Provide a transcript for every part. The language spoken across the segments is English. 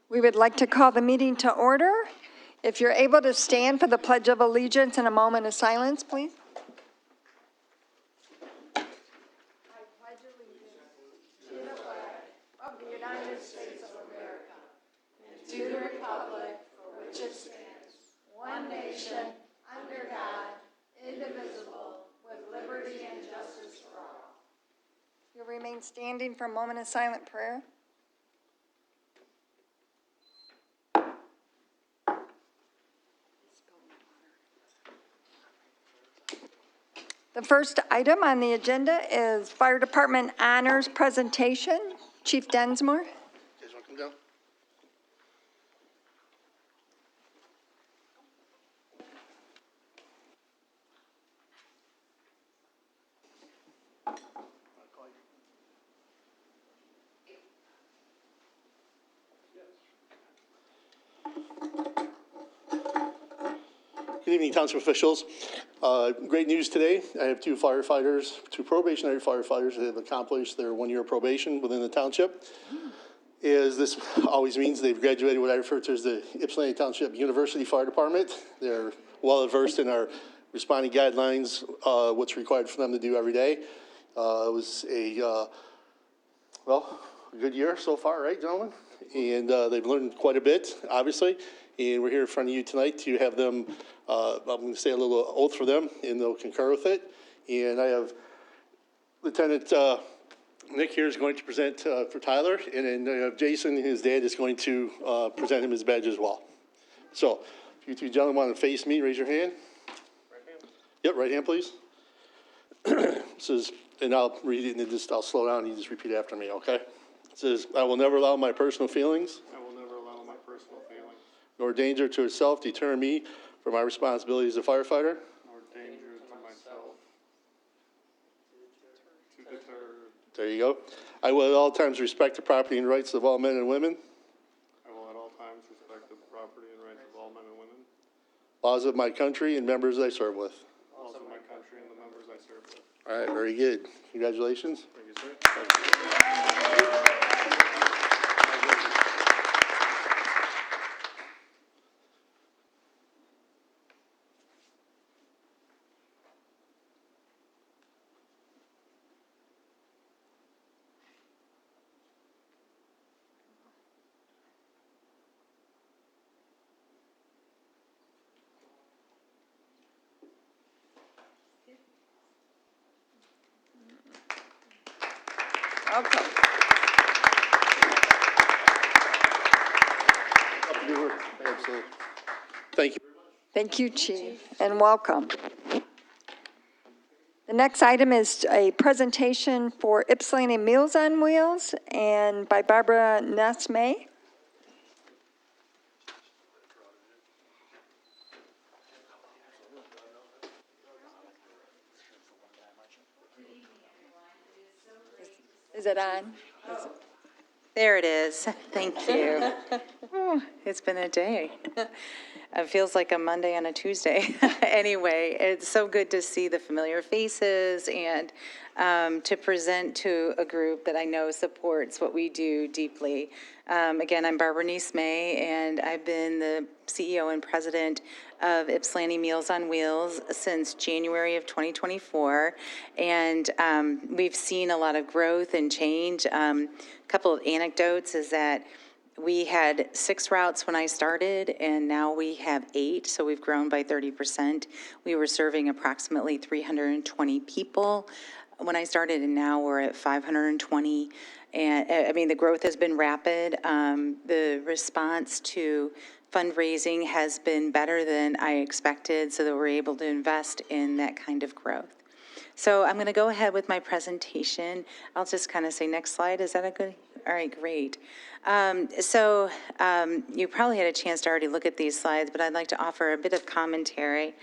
We would like to call the meeting to order. If you're able to stand for the Pledge of Allegiance in a moment of silence, please. I pledge allegiance to the flag of the United States of America and to the republic for which it stands, one nation, under God, indivisible, with liberty and justice for all. You'll remain standing for a moment of silent prayer. The first item on the agenda is Fire Department Honors Presentation. Chief Densmore. You guys want to come down? Good evening, Township officials. Great news today. I have two probationary firefighters that have accomplished their one-year probation within the township. This always means they've graduated what I refer to as the Ypsilanti Township University Fire Department. They're well versed in our responding guidelines, what's required for them to do every day. It was a good year so far, right, gentlemen? And they've learned quite a bit, obviously. And we're here in front of you tonight to have them, I'm going to say a little oath for them, and they'll concur with it. And I have Lieutenant Nick here is going to present for Tyler, and then Jason, his dad, is going to present him his badge as well. So if you two gentlemen want to face me, raise your hand. Right hand? Yep, right hand, please. It says, and I'll read it, and then I'll slow down, and you just repeat after me, okay? It says, I will never allow my personal feelings nor danger to itself deter me from my responsibility as a firefighter. Nor danger to myself to deter. There you go. I will at all times respect the property and rights of all men and women. I will at all times respect the property and rights of all men and women. Laws of my country and members I serve with. Laws of my country and the members I serve with. All right, very good. Congratulations. Thank you, sir. Thank you. Okay. Absolutely. Thank you. Thank you, Chief, and welcome. The next item is a presentation for Ypsilanti Meals on Wheels and by Barbara Nesme. Is it on? There it is. Thank you. Oh, it's been a day. It feels like a Monday and a Tuesday. Anyway, it's so good to see the familiar faces and to present to a group that I know supports what we do deeply. Again, I'm Barbara Nesme, and I've been the CEO and president of Ypsilanti Meals on Wheels since January of 2024. And we've seen a lot of growth and change. A couple of anecdotes is that we had 6 routes when I started, and now we have 8, so we've grown by 30%. We were serving approximately 320 people when I started, and now we're at 520. And I mean, the growth has been rapid. The response to fundraising has been better than I expected, so that we're able to invest in that kind of growth. So I'm going to go ahead with my presentation. I'll just kind of say next slide. Is that a good? All right, great. You probably had a chance to already look at these slides, but I'd like to offer a bit of commentary.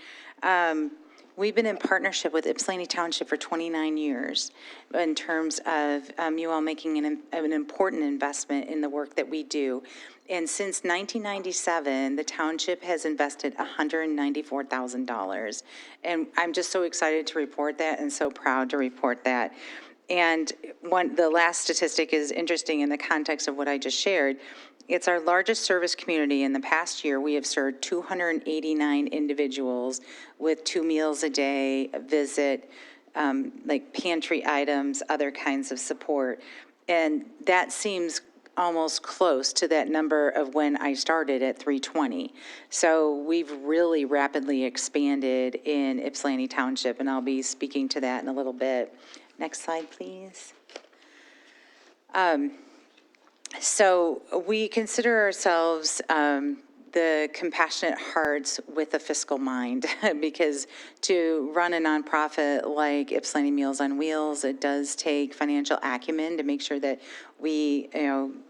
We've been in partnership with Ypsilanti Township for 29 years in terms of you all making an important investment in the work that we do. And since 1997, the township has invested $194,000. And I'm just so excited to report that and so proud to report that. And the last statistic is interesting in the context of what I just shared. It's our largest service community. In the past year, we have served 289 individuals with 2 meals a day, a visit, like pantry items, other kinds of support. And that seems almost close to that number of when I started at 320. So we've really rapidly expanded in Ypsilanti Township, and I'll be speaking to that in a little bit. Next slide, please. So we consider ourselves the compassionate hearts with a fiscal mind, because to run a nonprofit like Ypsilanti Meals on Wheels, it does take financial acumen to make sure that we,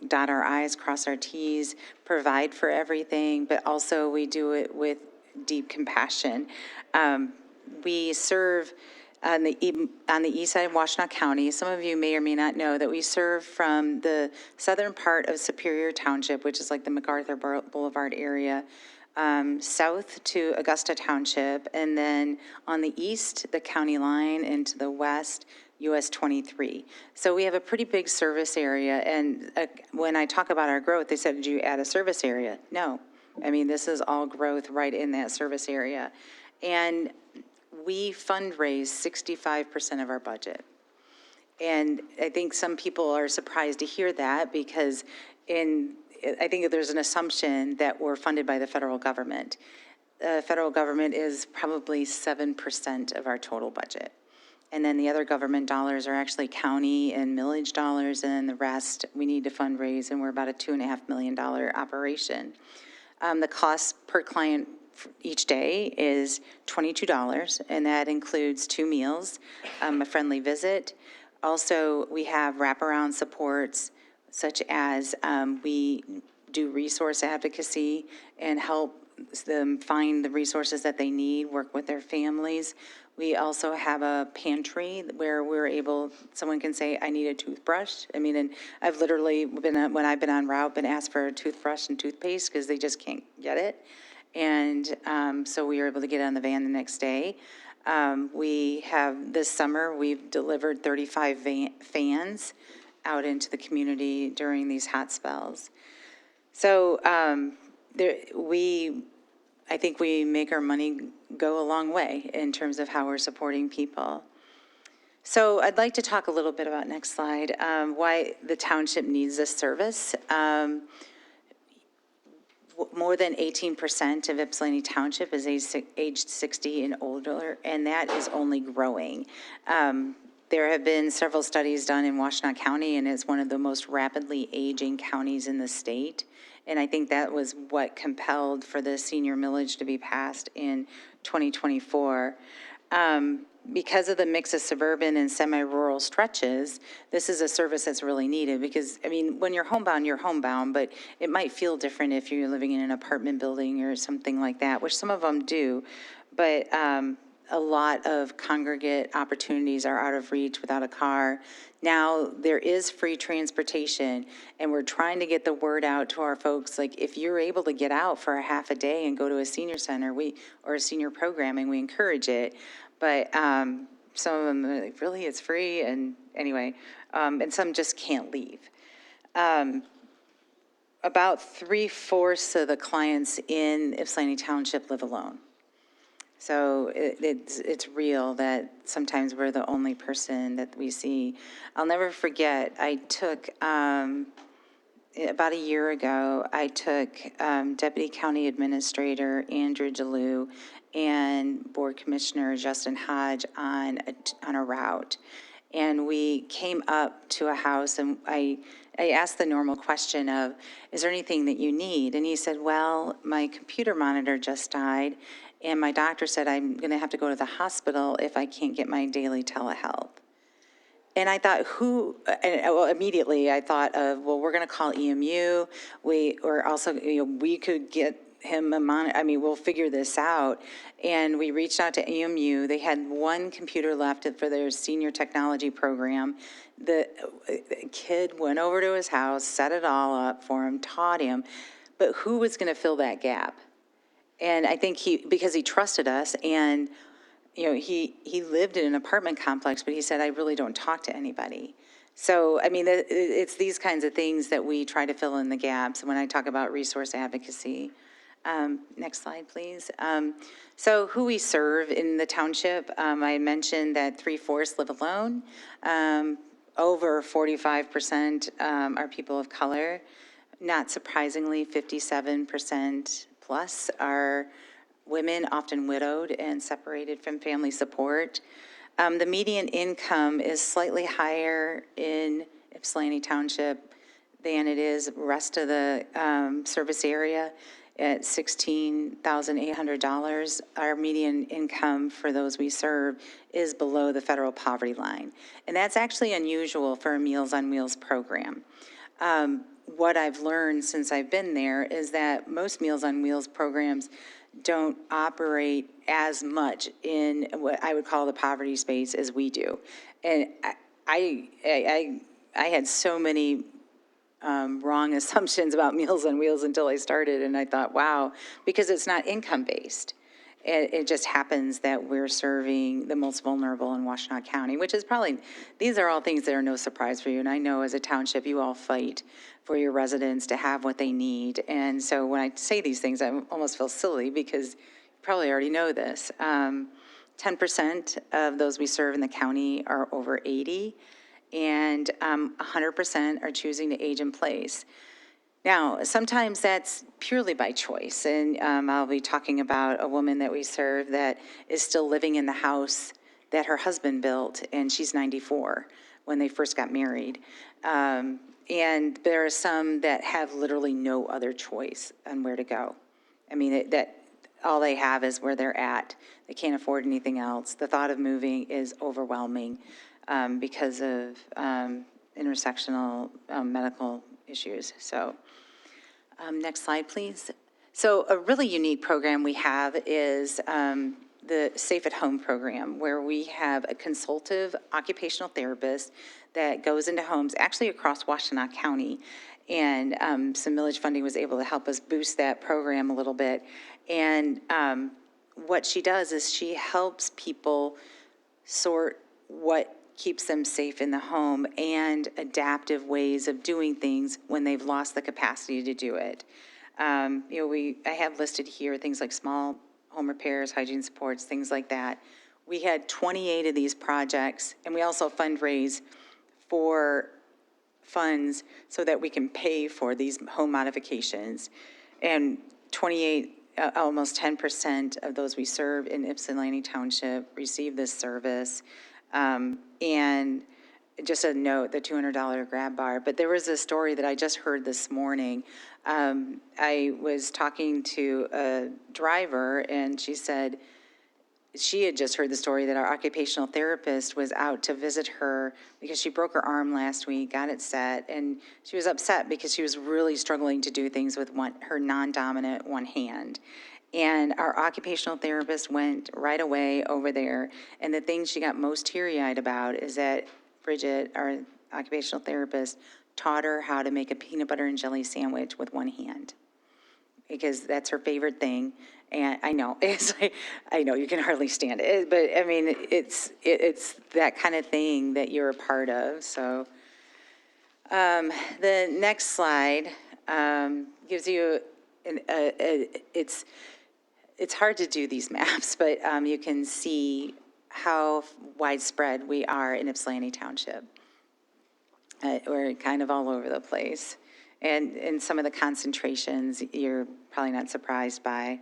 dot our I's, cross our T's, provide for everything, but also we do it with deep compassion. We serve on the east side of Washtenaw County. Some of you may or may not know that we serve from the southern part of Superior Township, which is like the MacArthur Boulevard area, south to Augusta Township, and then on the east, the county line, and to the west, US 23. So we have a pretty big service area, and when I talk about our growth, they said, did you add a service area? No. I mean, this is all growth right in that service area. And we fundraise 65% of our budget. And I think some people are surprised to hear that, because I think there's an assumption that we're funded by the federal government. The federal government is probably 7% of our total budget. And then the other government dollars are actually county and millage dollars, and then the rest we need to fundraise, and we're about a $2.5 million operation. The cost per client each day is $22, and that includes 2 meals, a friendly visit. Also, we have wraparound supports, such as we do resource advocacy and help them find the resources that they need, work with their families. We also have a pantry where someone can say, I need a toothbrush. I mean, and I've literally when I've been on route, been asked for a toothbrush and toothpaste because they just can't get it. And so we were able to get on the van the next day. This summer, we've delivered 35 fans out into the community during these hot spells. So I think we make our money go a long way in terms of how we're supporting people. So I'd like to talk a little bit about, next slide, why the township needs this service. More than 18% of Ypsilanti Township is aged 60 and older, and that is only growing. There have been several studies done in Washtenaw County, and it's one of the most rapidly aging counties in the state. And I think that was what compelled for the senior millage to be passed in 2024. Because of the mix of suburban and semi-rural stretches, this is a service that's really needed, because, I mean, when you're homebound, but it might feel different if you're living in an apartment building or something like that, which some of them do. But a lot of congregate opportunities are out of reach without a car. Now, there is free transportation, and we're trying to get the word out to our folks. Like, if you're able to get out for a half a day and go to a senior center, or a senior programming, we encourage it. But some of them are like, really, it's free? And anyway, and some just can't leave. About 3/4 of the clients in Ypsilanti Township live alone. So it's real that sometimes we're the only person that we see. I'll never forget, I took, about a year ago, I took Deputy County Administrator Andrew Jalou and Board Commissioner Justin Hodge on a route. And we came up to a house, and I asked the normal question of, is there anything that you need? And he said, well, my computer monitor just died, and my doctor said I'm going to have to go to the hospital if I can't get my daily telehealth. And I thought, immediately I thought of, well, we're going to call EMU. We could get him a monitor. I mean, we'll figure this out. And we reached out to EMU. They had one computer left for their senior technology program. The kid went over to his house, set it all up for him, taught him. But who was going to fill that gap? And I think because he trusted us, and he lived in an apartment complex, but he said, I really don't talk to anybody. So, I mean, it's these kinds of things that we try to fill in the gaps when I talk about resource advocacy. Next slide, please. So who we serve in the township, I mentioned that 3/4 live alone. Over 45% are people of color. Not surprisingly, 57% plus are women, often widowed and separated from family support. The median income is slightly higher in Ypsilanti Township than it is rest of the service area at $16,800. Our median income for those we serve is below the federal poverty line. And that's actually unusual for a Meals on Wheels program. What I've learned since I've been there is that most Meals on Wheels programs don't operate as much in what I would call the poverty space as we do. And I had so many wrong assumptions about Meals on Wheels until I started, and I thought, wow, because it's not income-based. It just happens that we're serving the most vulnerable in Washtenaw County, which is probably, these are all things that are no surprise for you. And I know as a township, you all fight for your residents to have what they need. And so when I say these things, I almost feel silly because you probably already know this. 10% of those we serve in the county are over 80, and 100% are choosing to age in place. Now, sometimes that's purely by choice, and I'll be talking about a woman that we serve that is still living in the house that her husband built, and she's 94 when they first got married. And there are some that have literally no other choice on where to go. I mean, that all they have is where they're at. They can't afford anything else. The thought of moving is overwhelming because of intersectional medical issues. So next slide, please. So a really unique program we have is the Safe at Home program, where we have a consultative occupational therapist that goes into homes actually across Washtenaw County. And some millage funding was able to help us boost that program a little bit. And what she does is she helps people sort what keeps them safe in the home and adaptive ways of doing things when they've lost the capacity to do it. I have listed here things like small home repairs, hygiene supports, things like that. We had 28 of these projects, and we also fundraise for funds so that we can pay for these home modifications. And 28, almost 10% of those we serve in Ypsilanti Township receive this service. And just a note, the $200 grab bar. But there was a story that I just heard this morning. I was talking to a driver, and she said she had just heard the story that our occupational therapist was out to visit her because she broke her arm last week, got it set, and she was upset because she was really struggling to do things with her non-dominant one hand. And our occupational therapist went right away over there, and the thing she got most teary-eyed about is that Bridget, our occupational therapist, taught her how to make a peanut butter and jelly sandwich with one hand, because that's her favorite thing. And I know, I know you can hardly stand it, but I mean, it's that kind of thing that you're a part of. So the next slide gives you, it's hard to do these maps, but you can see how widespread we are in Ypsilanti Township. We're kind of all over the place. And in some of the concentrations, you're probably not surprised by.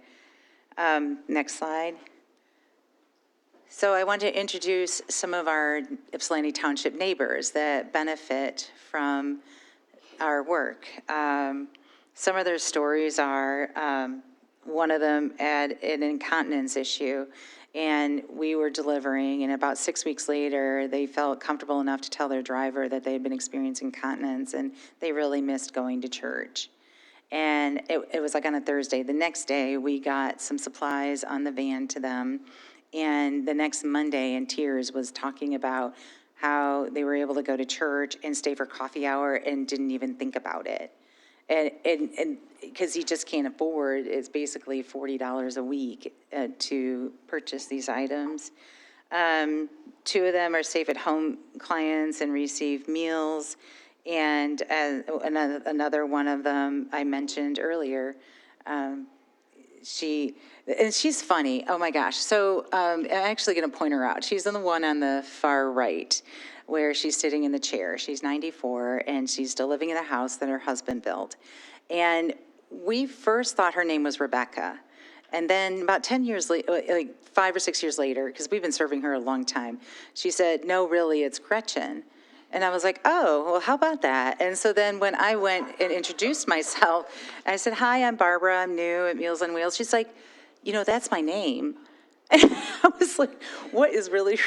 Next slide. So I want to introduce some of our Ypsilanti Township neighbors that benefit from our work. Some of their stories are, one of them had an incontinence issue, and we were delivering, and about 6 weeks later, they felt comfortable enough to tell their driver that they had been experiencing incontinence, and they really missed going to church. And it was like on a Thursday. The next day, we got some supplies on the van to them, and the next Monday, in tears, was talking about how they were able to go to church and stay for coffee hour and didn't even think about it. And because he just can't afford, it's basically $40 a week to purchase these items. Two of them are safe-at-home clients and receive meals, and another one of them I mentioned earlier, she's funny. Oh my gosh. So I'm actually going to point her out. She's the one on the far right where she's sitting in the chair. She's 94 and she's still living in a house that her husband built. And we first thought her name was Rebecca. And then about 10 years later, like 5 or 6 years later, because we've been serving her a long time, she said, no, really, it's Gretchen. And I was like, oh, well, how about that? And so then when I went and introduced myself, I said, hi, I'm Barbara. I'm new at Meals on Wheels. She's like, that's my name. And I was like, what is really?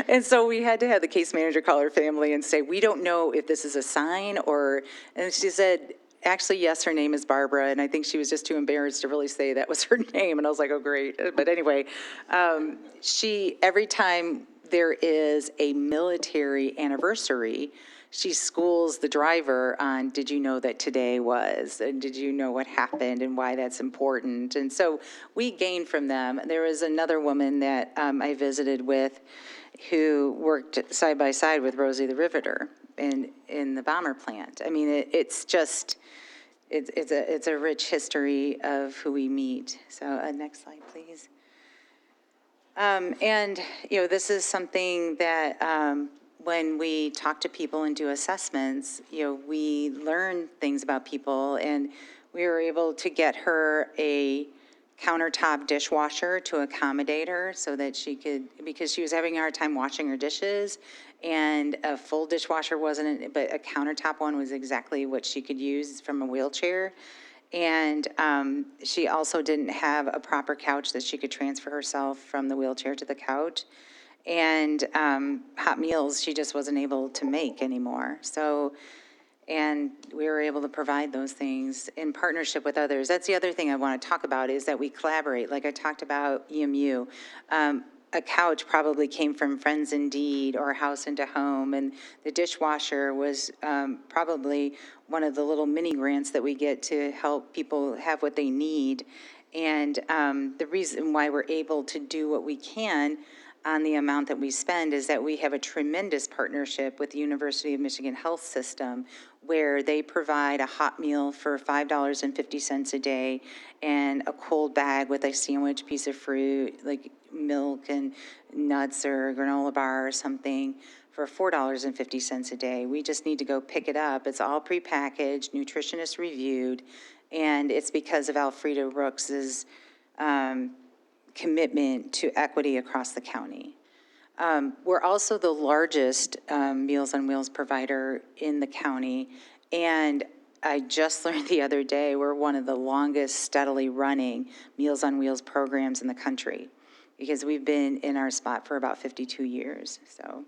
And so we had to have the case manager call her family and say, we don't know if this is a sign or, and she said, actually, yes, her name is Barbara. And I think she was just too embarrassed to really say that was her name. And I was like, oh, great. But anyway, every time there is a military anniversary, she schools the driver on, did you know that today was, and did you know what happened and why that's important? And so we gain from them. There was another woman that I visited with who worked side by side with Rosie the Riveter in the bomber plant. I mean, it's just, it's a rich history of who we meet. So next slide, please. And, this is something that when we talk to people and do assessments, we learn things about people, and we were able to get her a countertop dishwasher to accommodate her so that she could, because she was having a hard time washing her dishes, and a full dishwasher wasn't, but a countertop one was exactly what she could use from a wheelchair. And she also didn't have a proper couch that she could transfer herself from the wheelchair to the couch. And hot meals she just wasn't able to make anymore. So, and we were able to provide those things in partnership with others. That's the other thing I want to talk about, is that we collaborate. Like I talked about EMU. A couch probably came from Friends Indeed or House into Home, and the dishwasher was probably one of the little mini grants that we get to help people have what they need. And the reason why we're able to do what we can on the amount that we spend is that we have a tremendous partnership with the University of Michigan Health System, where they provide a hot meal for $5.50 a day and a cold bag with a sandwich, piece of fruit, like milk and nuts or a granola bar or something, for $4.50 a day. We just need to go pick it up. It's all prepackaged, nutritionist reviewed, and it's because of Alfreda Rooks's commitment to equity across the county. We're also the largest Meals on Wheels provider in the county, and I just learned the other day we're one of the longest steadily running Meals on Wheels programs in the country, because we've been in our spot for about 52 years. So,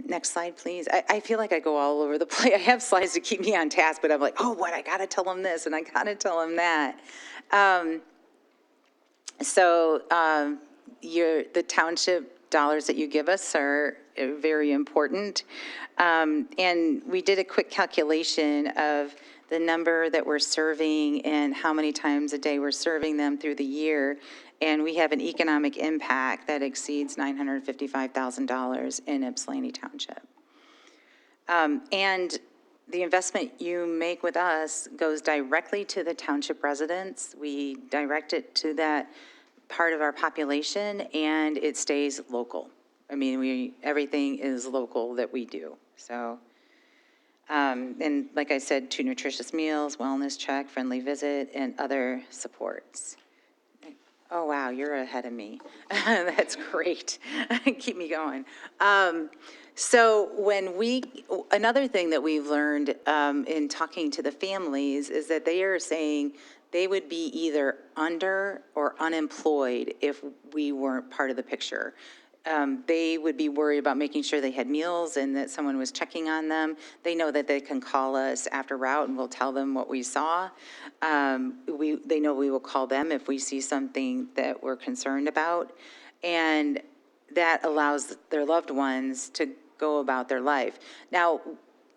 next slide, please. I feel like I go all over the place. I have slides to keep me on task, but I'm like, oh, what? I got to tell them this, and I got to tell them that. The township dollars that you give us are very important. And we did a quick calculation of the number that we're serving and how many times a day we're serving them through the year. And we have an economic impact that exceeds $955,000 in Ypsilanti Township. And the investment you make with us goes directly to the township residents. We direct it to that part of our population, and it stays local. I mean, everything is local that we do. So, and like I said, 2 nutritious meals, wellness check, friendly visit, and other supports. Oh, wow, you're ahead of me. That's great. Keep me going. So another thing that we've learned in talking to the families is that they are saying they would be either under or unemployed if we weren't part of the picture. They would be worried about making sure they had meals and that someone was checking on them. They know that they can call us after route and we'll tell them what we saw. They know we will call them if we see something that we're concerned about. And that allows their loved ones to go about their life. Now,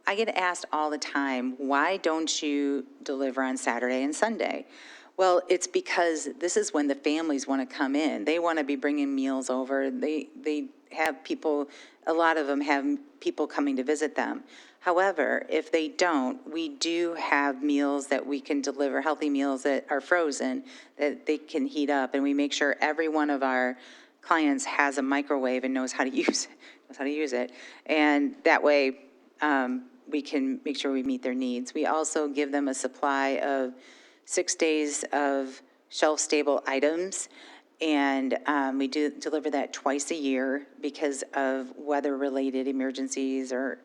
I get asked all the time, why don't you deliver on Saturday and Sunday? Well, it's because this is when the families want to come in. They want to be bringing meals over. They have people, a lot of them have people coming to visit them. However, if they don't, we do have meals that we can deliver, healthy meals that are frozen, that they can heat up, and we make sure every one of our clients has a microwave and knows how to use it. And that way, we can make sure we meet their needs. We also give them a supply of 6 days of shelf-stable items, and we do deliver that twice a year because of weather-related emergencies, or,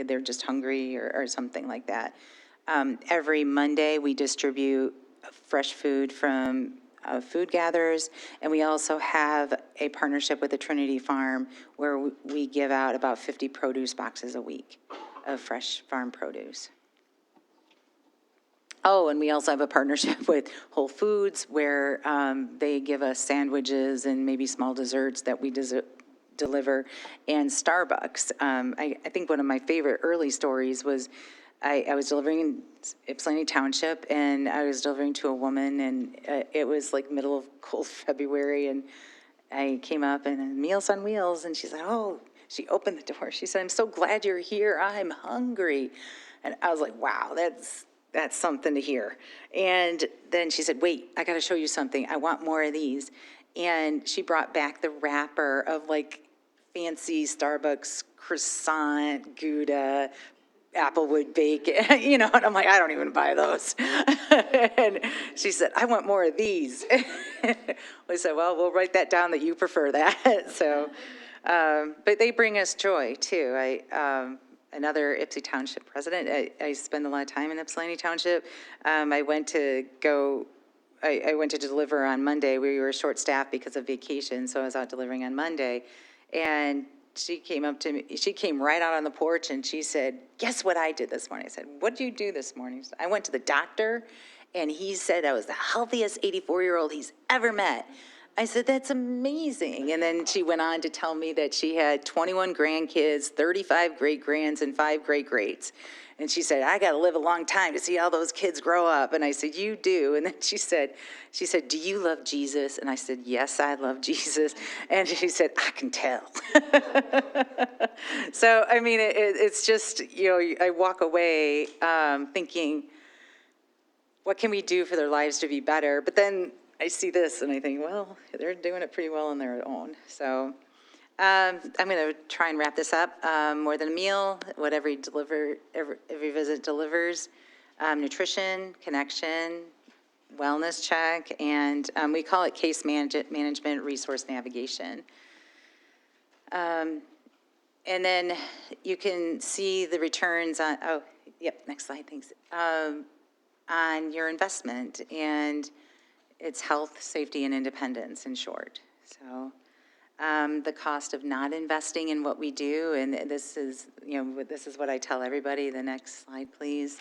they're just hungry or something like that. Every Monday, we distribute fresh food from food gatherers, and we also have a partnership with the Trinity Farm where we give out about 50 produce boxes a week of fresh farm produce. Oh, and we also have a partnership with Whole Foods where they give us sandwiches and maybe small desserts that we deliver, and Starbucks. I think one of my favorite early stories was I was delivering in Ypsilanti Township, and I was delivering to a woman, and it was like middle of cold February, and I came up and Meals on Wheels, and she said, oh, she opened the door. She said, I'm so glad you're here. I'm hungry. And I was like, wow, that's something to hear. And then she said, wait, I got to show you something. I want more of these. And she brought back the wrapper of like fancy Starbucks croissant, Gouda, Applewood bacon, and I'm like, I don't even buy those. And she said, I want more of these. We said, well, we'll write that down that you prefer that. So, but they bring us joy too. Another Ypsi Township resident, I spend a lot of time in Ypsilanti Township. I went to deliver on Monday. We were short-staffed because of vacation, so I was out delivering on Monday. And she came up to me, she came right out on the porch, and she said, guess what I did this morning? I said, what did you do this morning? I went to the doctor, and he said I was the healthiest 84-year-old he's ever met. I said, that's amazing. And then she went on to tell me that she had 21 grandkids, 35 great-grands, and 5 great-greats. And she said, I got to live a long time to see all those kids grow up. And I said, you do. And then she said, do you love Jesus? And I said, yes, I love Jesus. And she said, I can tell. So, I mean, it's just, I walk away thinking, what can we do for their lives to be better? But then I see this and I think, well, they're doing it pretty well on their own. So I'm going to try and wrap this up. More than a meal, what every visit delivers. Nutrition, connection, wellness check, and we call it case management, resource navigation. And then you can see the returns on, next slide, thanks. On your investment, and it's health, safety, and independence, in short. So the cost of not investing in what we do, and this is what I tell everybody. The next slide, please.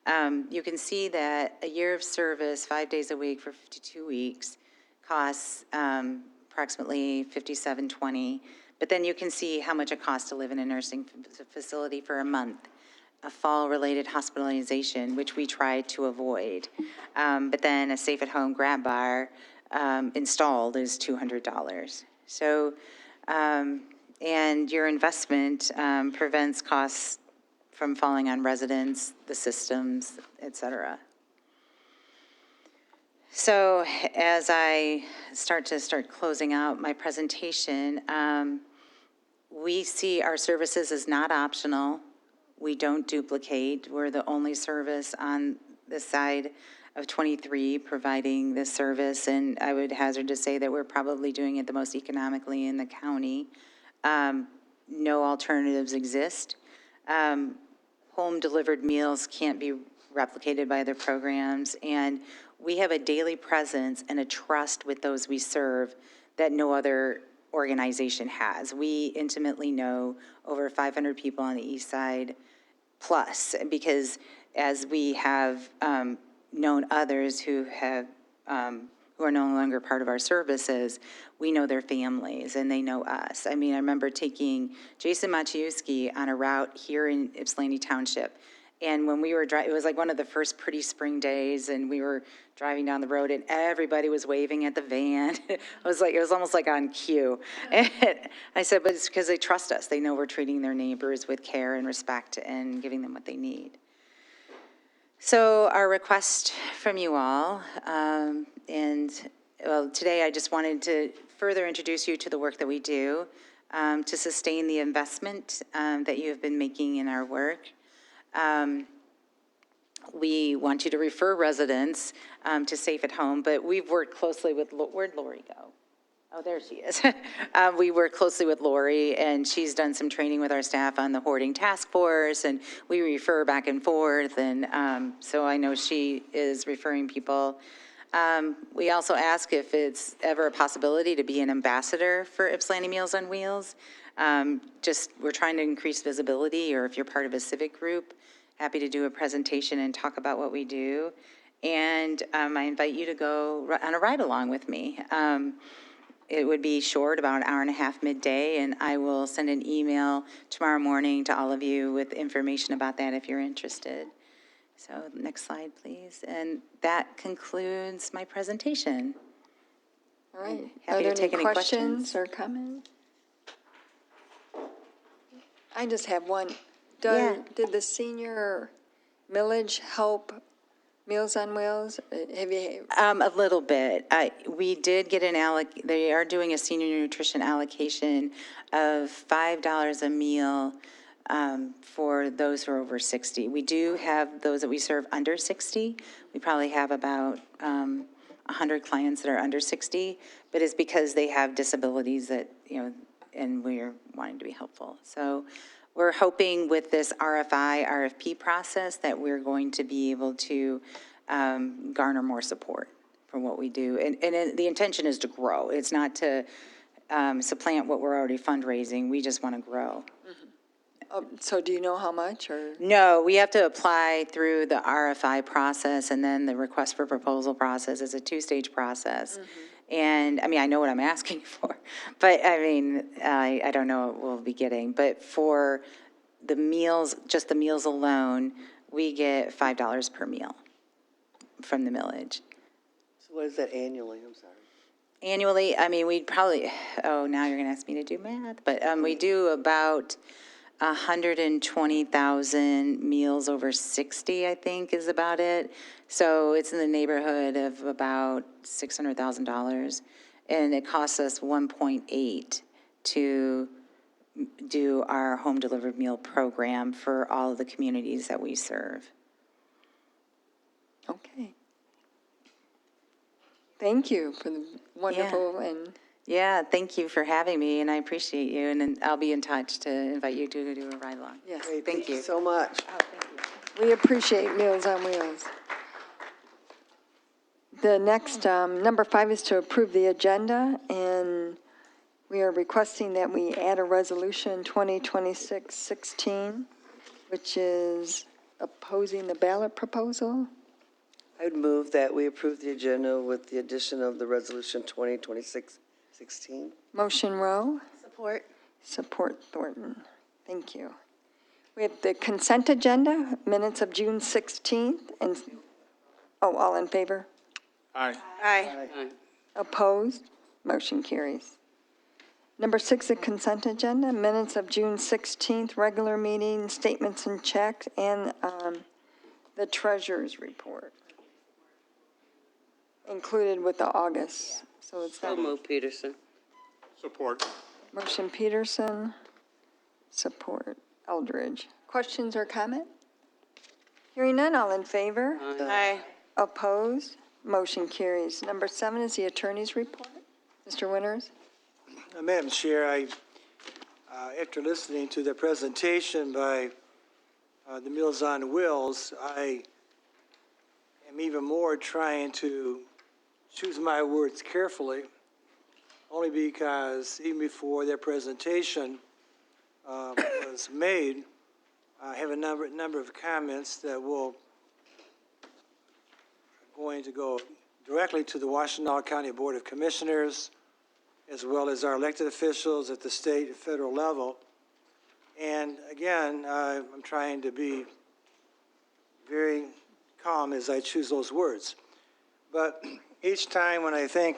You can see that a year of service, 5 days a week for 52 weeks, costs approximately $57.20. But then you can see how much it costs to live in a nursing facility for a month. A fall-related hospitalization, which we try to avoid. But then a safe-at-home grab bar installed is $200. So, and your investment prevents costs from falling on residents, the systems, et cetera. So as I start closing out my presentation, we see our services as not optional. We don't duplicate. We're the only service on this side of 23 providing this service, and I would hazard to say that we're probably doing it the most economically in the county. No alternatives exist. Home-delivered meals can't be replicated by other programs, and we have a daily presence and a trust with those we serve that no other organization has. We intimately know over 500 people on the east side plus, because as we have known others who have who are no longer part of our services, we know their families and they know us. I mean, I remember taking Jason Maciejewski on a route here in Ypsilanti Township. And when we were driving, it was like one of the first pretty spring days, and we were driving down the road, and everybody was waving at the van. It was almost like on cue. And I said, but it's because they trust us. They know we're treating their neighbors with care and respect and giving them what they need. So our request from you all, today I just wanted to further introduce you to the work that we do to sustain the investment that you have been making in our work. We want you to refer residents to Safe at Home, but we've worked closely with, where'd Lori go? Oh, there she is. We work closely with Lori, and she's done some training with our staff on the hoarding task force, and we refer back and forth, and so I know she is referring people. We also ask if it's ever a possibility to be an ambassador for Ypsilanti Meals on Wheels. We're trying to increase visibility, or if you're part of a civic group, happy to do a presentation and talk about what we do. And I invite you to go on a ride along with me. It would be short, about an hour and a half midday, and I will send an email tomorrow morning to all of you with information about that if you're interested. So next slide, please. And that concludes my presentation. All right. Happy to take any questions or comments? I just have one. Did the senior millage help Meals on Wheels? Have you? A little bit. We did get they are doing a senior nutrition allocation of $5 a meal for those who are over 60. We do have those that we serve under 60. We probably have about 100 clients that are under 60, but it's because they have disabilities that, and we're wanting to be helpful. So we're hoping with this RFP process that we're going to be able to garner more support for what we do. And the intention is to grow. It's not to supplant what we're already fundraising. We just want to grow. So do you know how much, or? No, we have to apply through the RFI process and then the request for proposal process. It's a two-stage process. And, I know what I'm asking for, but, I don't know what we'll be getting. But for the meals, just the meals alone, we get $5 per meal from the millage. So what is that annually? I'm sorry. Annually, we'd probably, now you're going to ask me to do math, but we do about 120,000 meals over 60, I think, is about it. So it's in the neighborhood of about $600,000. And it costs us 1.8 to do our home delivered meal program for all of the communities that we serve. Okay. Thank you for the wonderful Yeah, thank you for having me, and I appreciate you, and I'll be in touch to invite you to do a ride along. Yes. Great, Thank you. so much. Oh, thank you. We appreciate Meals on Wheels. The next, number 5 is to approve the agenda, and we are requesting that we add a resolution 2026-16, which is opposing the ballot proposal. I would move that we approve the agenda with the addition of the resolution 2026-16. Motion Rowe, Support. support Thornton. Thank you. We have the consent agenda, minutes of June 16th, and, all in favor? Aye. Aye. Opposed? Motion carries. Number 6, the consent agenda, minutes of June 16th, regular meeting, statements and checks, and the treasurer's report included with the August. So it's So that move, Peterson. Support. motion Peterson, support Eldridge. Questions or comment? Hearing none, all in favor? Aye. Opposed? Motion carries. Number 7 is the attorney's report. Mr. Winters? Madam Chair, after listening to the presentation by the Meals on Wheels, I am even more trying to choose my words carefully, only because even before their presentation was made, I have a number of comments that will going to go directly to the Washtenaw County Board of Commissioners, as well as our elected officials at the state and federal level. And again, I'm trying to be very calm as I choose those words. But each time when I think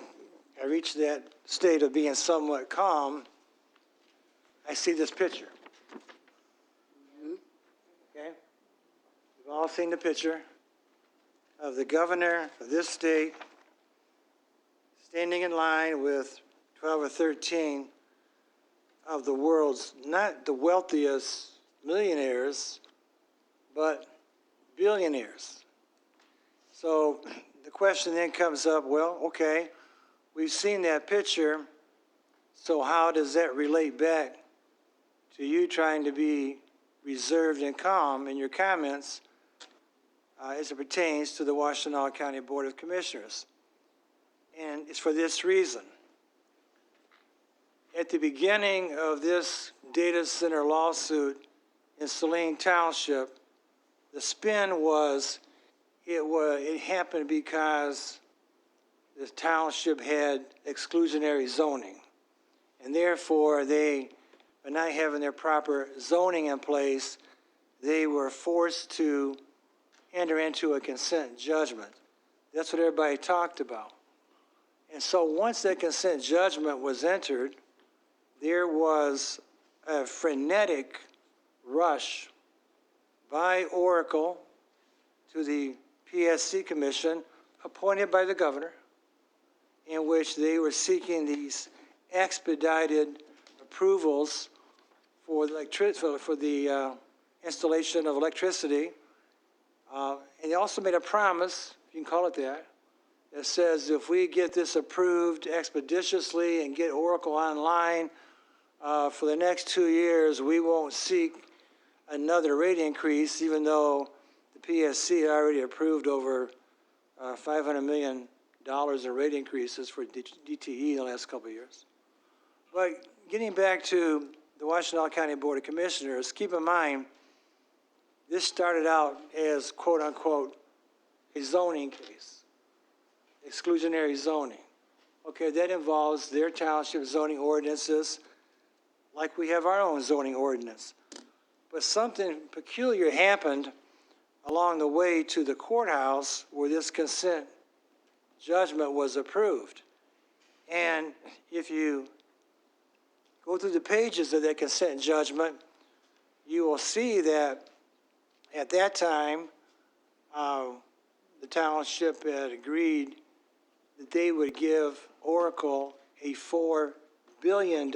I reach that state of being somewhat calm, I see this picture. Okay? We've all seen the picture of the governor of this state standing in line with 12 or 13 of the world's, not the wealthiest millionaires, but billionaires. So the question then comes up, well, okay, we've seen that picture, so how does that relate back to you trying to be reserved and calm in your comments as it pertains to the Washtenaw County Board of Commissioners? And it's for this reason. At the beginning of this data center lawsuit in Saline Township, the spin was it happened because the township had exclusionary zoning. And therefore, they, by not having their proper zoning in place, they were forced to enter into a consent judgment. That's what everybody talked about. And so once that consent judgment was entered, there was a frenetic rush by Oracle to the PSC Commission, appointed by the governor, in which they were seeking these expedited approvals for the installation of electricity. And they also made a promise, if you can call it that says if we get this approved expeditiously and get Oracle online for the next 2 years, we won't seek another rate increase, even though the PSC had already approved over $500 million in rate increases for DTE in the last couple of years. But getting back to the Washtenaw County Board of Commissioners, keep in mind, this started out as, quote unquote, a zoning case, exclusionary zoning. Okay, that involves their township zoning ordinances, like we have our own zoning ordinance. But something peculiar happened along the way to the courthouse where this consent judgment was approved. And if you go through the pages of that consent judgment, you will see that at that time, the township had agreed that they would give Oracle a $4 billion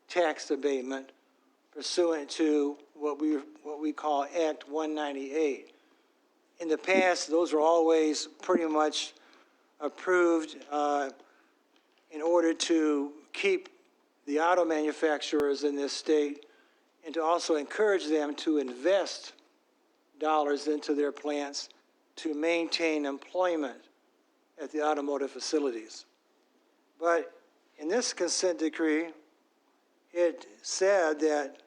tax abatement pursuant to what we call Act 198. In the past, those were always pretty much approved in order to keep the auto manufacturers in this state and to also encourage them to invest dollars into their plants to maintain employment at the automotive facilities. But in this consent decree, it said that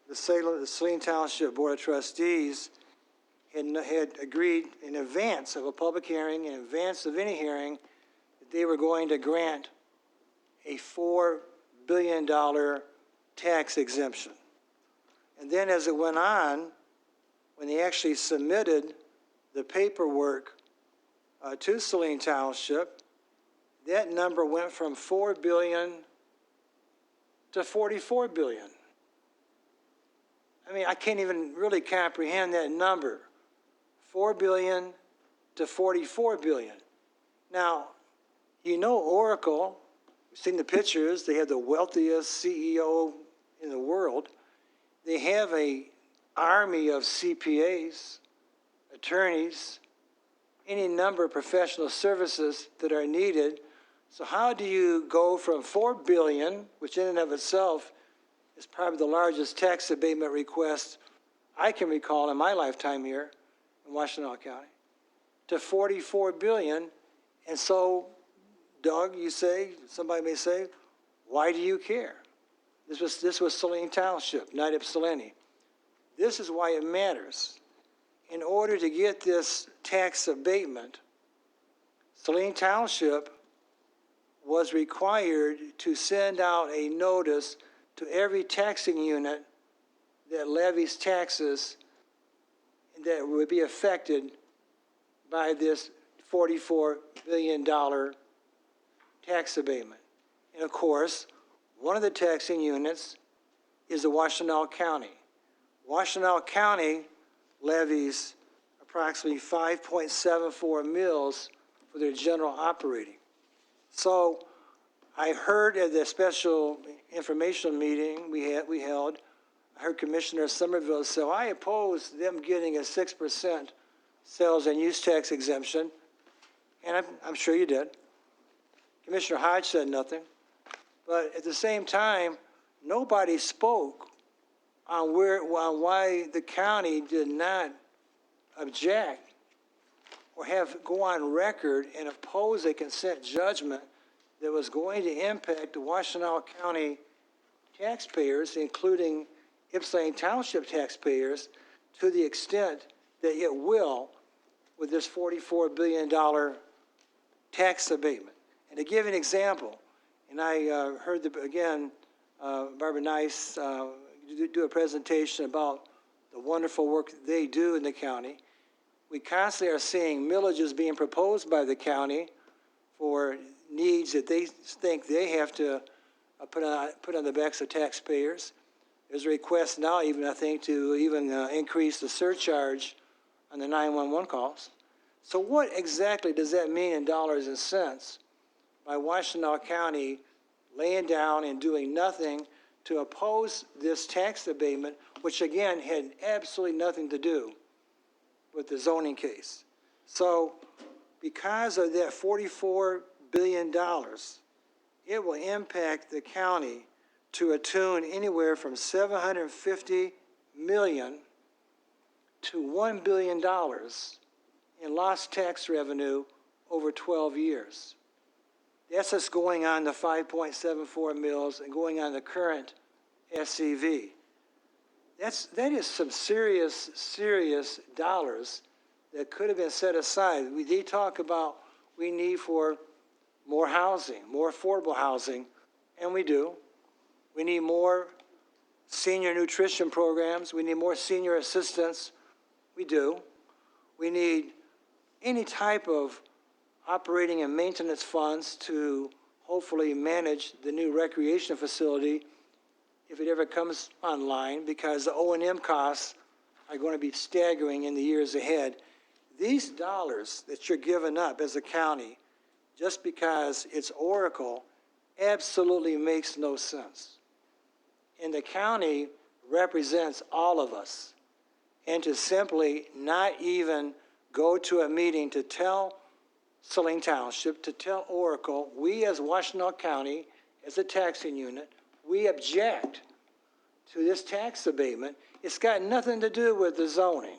the Saline Township Board of Trustees had agreed in advance of a public hearing, in advance of any hearing, that they were going to grant a $4 billion tax exemption. And then as it went on, when they actually submitted the paperwork to Saline Township, that number went from $4 billion to $44 billion. I mean, I can't even really comprehend that number. $4 billion to $44 billion. Now, you know Oracle, you've seen the pictures, they have the wealthiest CEO in the world. They have an army of CPAs, attorneys, any number of professional services that are needed. So how do you go from $4 billion, which in and of itself is probably the largest tax abatement request I can recall in my lifetime here in Washtenaw County, to $44 billion? And so, Doug, you say, somebody may say, why do you care? This was Saline Township, not Ypsilanti. This is why it matters. In order to get this tax abatement, Saline Township was required to send out a notice to every taxing unit that levies taxes that would be affected by this $44 billion tax abatement. And of course, one of the taxing units is the Washtenaw County. Washtenaw County levies approximately 5.74 mills for their general operating. So I heard at the special informational meeting we held, I heard Commissioner Somerville say, well, I oppose them getting a 6% sales and use tax exemption, and I'm sure you did. Commissioner Hodge said nothing. But at the same time, nobody spoke on why the county did not object or go on record and oppose a consent judgment that was going to impact the Washtenaw County taxpayers, including Ypsilanti Township taxpayers, to the extent that it will with this $44 billion tax abatement. And to give an example, and I heard, Barbara Nice do a presentation about the wonderful work that they do in the county. We constantly are seeing millages being proposed by the county for needs that they think they have to put on the backs of taxpayers. There's a request now, I think, to increase the surcharge on the 911 calls. So what exactly does that mean in dollars and cents by Washtenaw County laying down and doing nothing to oppose this tax abatement, which again had absolutely nothing to do with the zoning case? So because of that $44 billion, it will impact the county to a tune anywhere from $750 million to $1 billion in lost tax revenue over 12 years. That's just going on the 5.74 mills and going on the current SCV. That is some serious dollars that could have been set aside. They talk about we need for more housing, more affordable housing, and we do. We need more senior nutrition programs. We need more senior assistance. We do. We need any type of operating and maintenance funds to hopefully manage the new recreation facility if it ever comes online, because the O&M costs are going to be staggering in the years ahead. These dollars that you're giving up as a county just because it's Oracle absolutely makes no sense. And the county represents all of us. And to simply not even go to a meeting to tell Saline Township, to tell Oracle, we as Washtenaw County, as a taxing unit, we object to this tax abatement. It's got nothing to do with the zoning.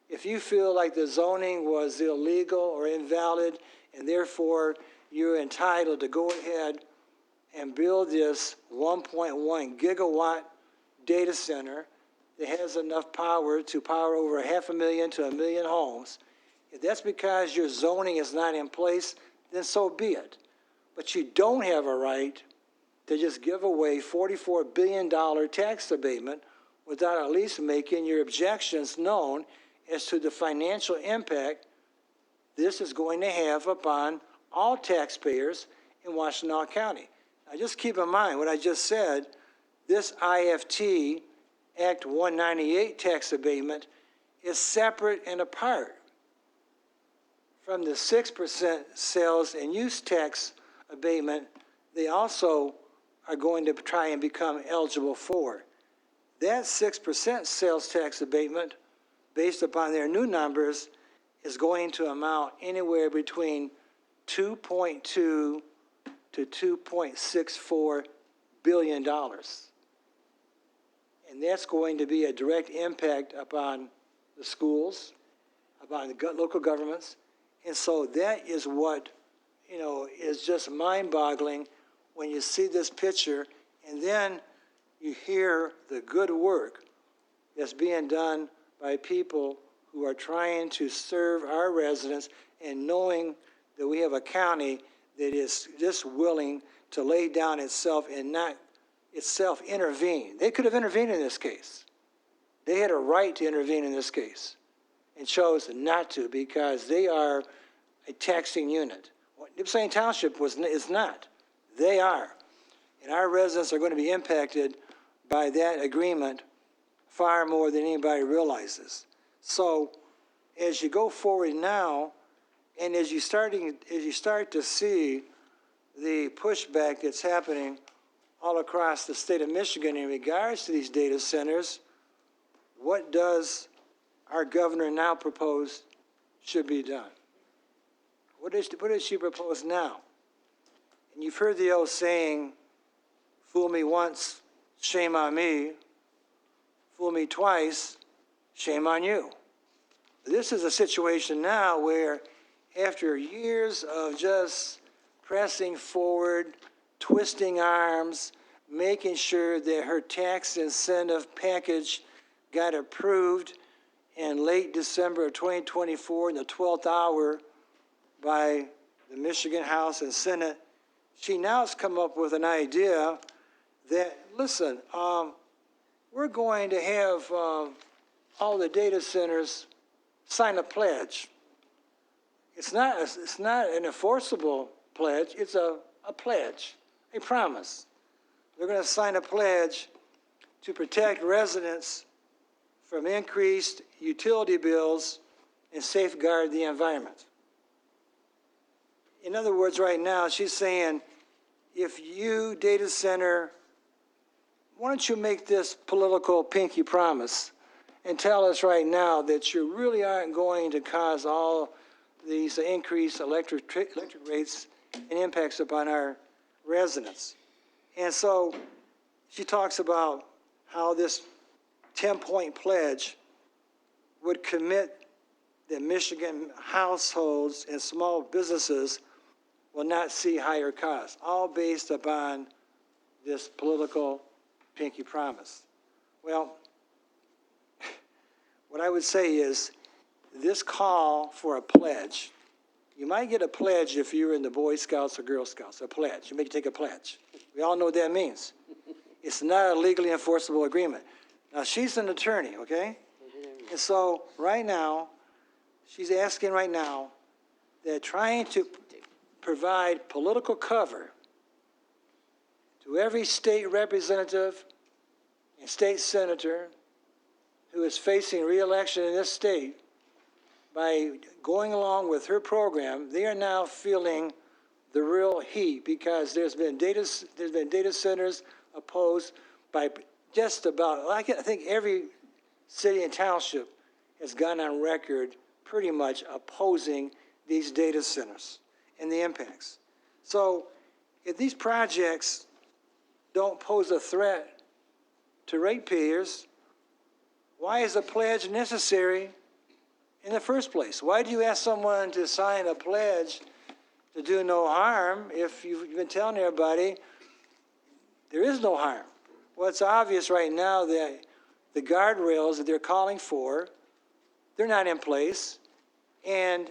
If you feel like the zoning was illegal or invalid, and therefore you're entitled to go ahead and build this 1.1 gigawatt data center that has enough power to power over 500,000 to 1 million homes, if that's because your zoning is not in place, then so be it. But you don't have a right to just give away $44 billion tax abatement without at least making your objections known as to the financial impact this is going to have upon all taxpayers in Washtenaw County. Now just keep in mind what I just said, this IFT Act 198 tax abatement is separate and apart from the 6% sales and use tax abatement they also are going to try and become eligible for. That 6% sales tax abatement, based upon their new numbers, is going to amount anywhere between $2.2 to $2.64 billion. And that's going to be a direct impact upon the schools, upon the local governments. And so that is what, is just mind-boggling when you see this picture and then you hear the good work that's being done by people who are trying to serve our residents and knowing that we have a county that is just willing to lay down itself and not itself intervene. They could have intervened in this case. They had a right to intervene in this case and chose not to because they are a taxing unit. Ypsilanti Township is not. They are. And our residents are going to be impacted by that agreement far more than anybody realizes. So as you go forward now, and as you start to see the pushback that's happening all across the state of Michigan in regards to these data centers, what does our governor now propose should be done? What does she propose now? And you've heard the old saying, fool me once, shame on me. Fool me twice, shame on you. This is a situation now where after years of just pressing forward, twisting arms, making sure that her tax incentive package got approved in late December of 2024 in the 12th hour by the Michigan House and Senate, she now has come up with an idea that, listen, we're going to have all the data centers sign a pledge. It's not an enforceable pledge, it's a pledge, a promise. They're going to sign a pledge to protect residents from increased utility bills and safeguard the environment. In other words, right now, she's saying, if you, data center, why don't you make this political pinky promise and tell us right now that you really aren't going to cause all these increased electric rates and impacts upon our residents. And so she talks about how this 10-point pledge would commit that Michigan households and small businesses will not see higher costs, all based upon this political pinky promise. Well, what I would say is this call for a pledge, you might get a pledge if you're in the Boy Scouts or Girl Scouts, a pledge. You may take a pledge. We all know what that means. It's not a legally enforceable agreement. Now, she's an attorney, okay? And so right now, she's asking right now that trying to provide political cover to every state representative and state senator who is facing re-election in this state by going along with her program. They are now feeling the real heat because there's been data centers opposed by just about, I think every city and township has gone on record pretty much opposing these data centers and the impacts. So if these projects don't pose a threat to ratepayers, why is a pledge necessary in the first place? Why do you ask someone to sign a pledge to do no harm if you've been telling everybody there is no harm? Well, it's obvious right now that the guardrails that they're calling for, they're not in place. And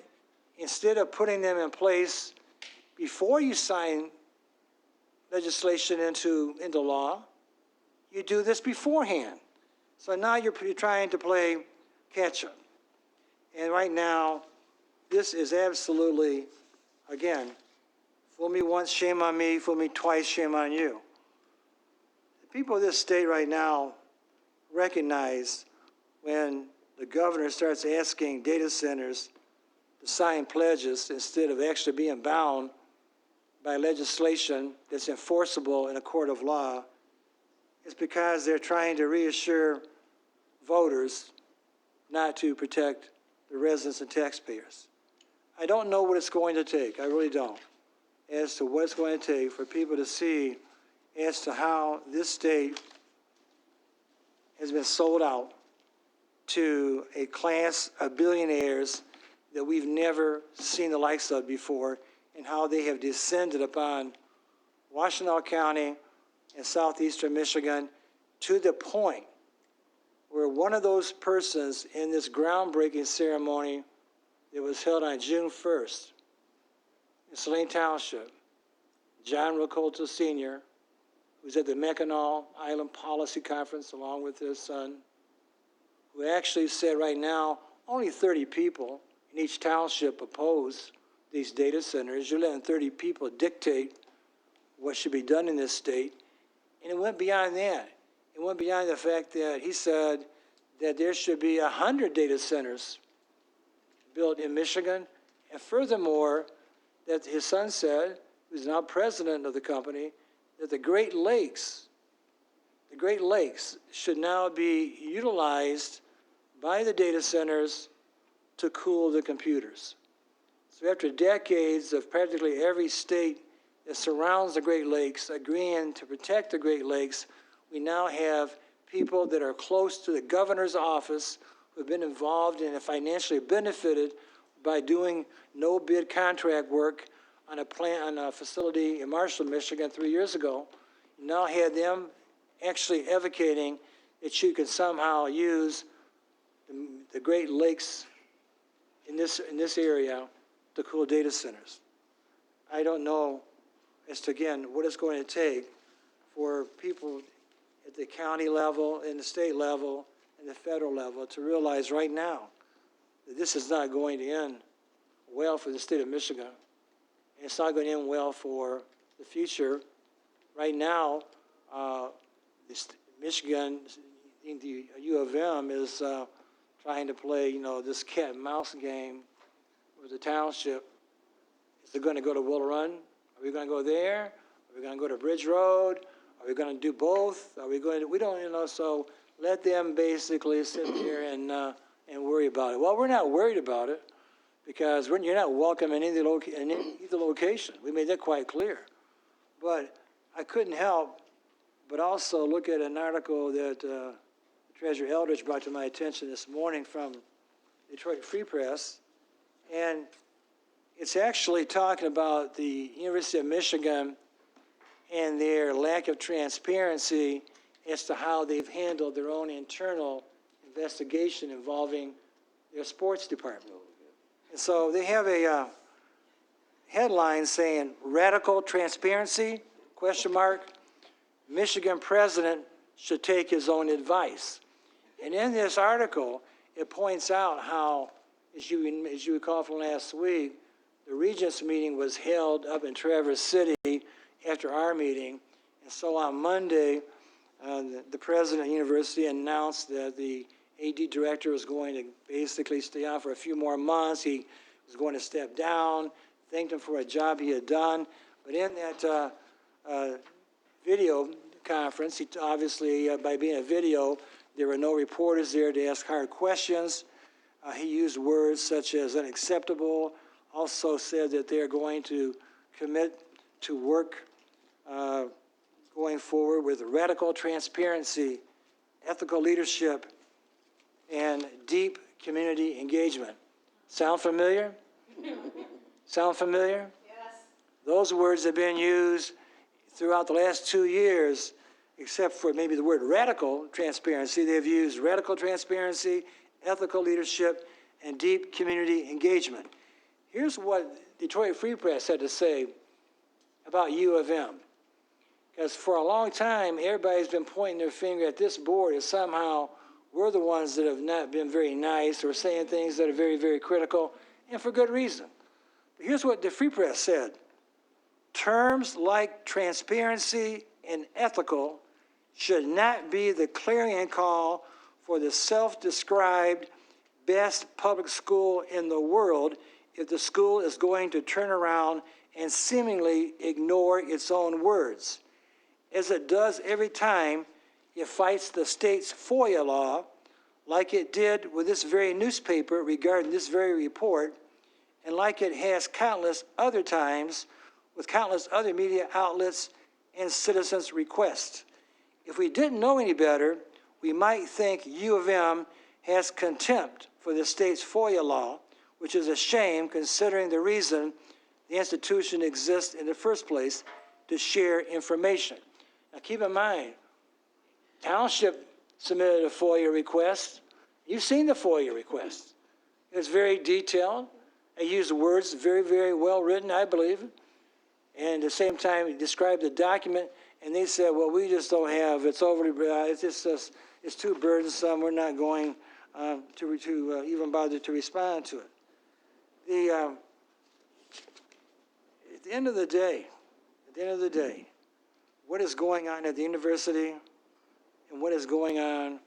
instead of putting them in place before you sign legislation into law, you do this beforehand. So now you're trying to play catch up. And right now, this is absolutely, again, fool me once, shame on me, fool me twice, shame on you. The people of this state right now recognize when the governor starts asking data centers to sign pledges instead of actually being bound by legislation that's enforceable in a court of law, it's because they're trying to reassure voters not to protect the residents and taxpayers. I don't know what it's going to take, I really don't, as to what it's going to take for people to see as to how this state has been sold out to a class of billionaires that we've never seen the likes of before, and how they have descended upon Washtenaw County and southeastern Michigan to the point where one of those persons in this groundbreaking ceremony that was held on June 1st in Saline Township, John Rocolta Sr., who's at the Mackinac Island Policy Conference along with his son, who actually said right now only 30 people in each township oppose these data centers. You're letting 30 people dictate what should be done in this state. And it went beyond that. It went beyond the fact that he said that there should be 100 data centers built in Michigan. And furthermore, that his son said, who's now president of the company, that the Great Lakes should now be utilized by the data centers to cool the computers. So after decades of practically every state that surrounds the Great Lakes agreeing to protect the Great Lakes, we now have people that are close to the governor's office who have been involved and financially benefited by doing no-bid contract work on a facility in Marshall, Michigan 3 years ago. You now had them actually advocating that you could somehow use the Great Lakes in this area to cool data centers. I don't know as to, again, what it's going to take for people at the county level, and the state level, and the federal level to realize right now that this is not going to end well for the state of Michigan. And it's not going to end well for the future. Right now, Michigan, the U of M is trying to play, this cat and mouse game with the township. Is it going to go to Will Run? Are we going to go there? Are we going to go to Bridge Road? Are we going to do both? Are we going to, we don't, so let them basically sit there and worry about it. Well, we're not worried about it because you're not welcome in either location. We made that quite clear. But I couldn't help but also look at an article that Treasurer Eldridge brought to my attention this morning from Detroit Free Press. And it's actually talking about the University of Michigan and their lack of transparency as to how they've handled their own internal investigation involving their sports department. And so they have a headline saying, "Radical transparency, ? Michigan president should take his own advice." And in this article, it points out how, as you recall from last week, the Regents meeting was held up in Traverse City after our meeting. And so on Monday, the president of the university announced that the AD director was going to basically stay on for a few more months. He was going to step down, thanked him for a job he had done. But in that video conference, he obviously, by being a video, there were no reporters there to ask hard questions. He used words such as unacceptable, also said that they're going to commit to work going forward with radical transparency, ethical leadership, and deep community engagement. Sound familiar? Sound familiar? Yes. Those words have been used throughout the last 2 years, except for maybe the word radical transparency. They've used radical transparency, ethical leadership, and deep community engagement. Here's what Detroit Free Press had to say about U of M. Because for a long time, everybody's been pointing their finger at this board as somehow we're the ones that have not been very nice or saying things that are very, very critical, and for good reason. But here's what the Free Press said. Terms like transparency and ethical should not be the clarion call for the self-described best public school in the world if the school is going to turn around and seemingly ignore its own words, as it does every time it fights the state's FOIA law, like it did with this very newspaper regarding this very report, and like it has countless other times with countless other media outlets and citizens' requests. If we didn't know any better, we might think U of M has contempt for the state's FOIA law, which is a shame considering the reason the institution exists in the first place, to share information. Now keep in mind, Township submitted a FOIA request. You've seen the FOIA request. It's very detailed. They used words very, very well written, I believe. And at the same time, he described the document, and they said, well, we just don't have, it's overly, it's too burdensome, we're not going to even bother to respond to it. At the end of the day, what is going on at the university and what is going on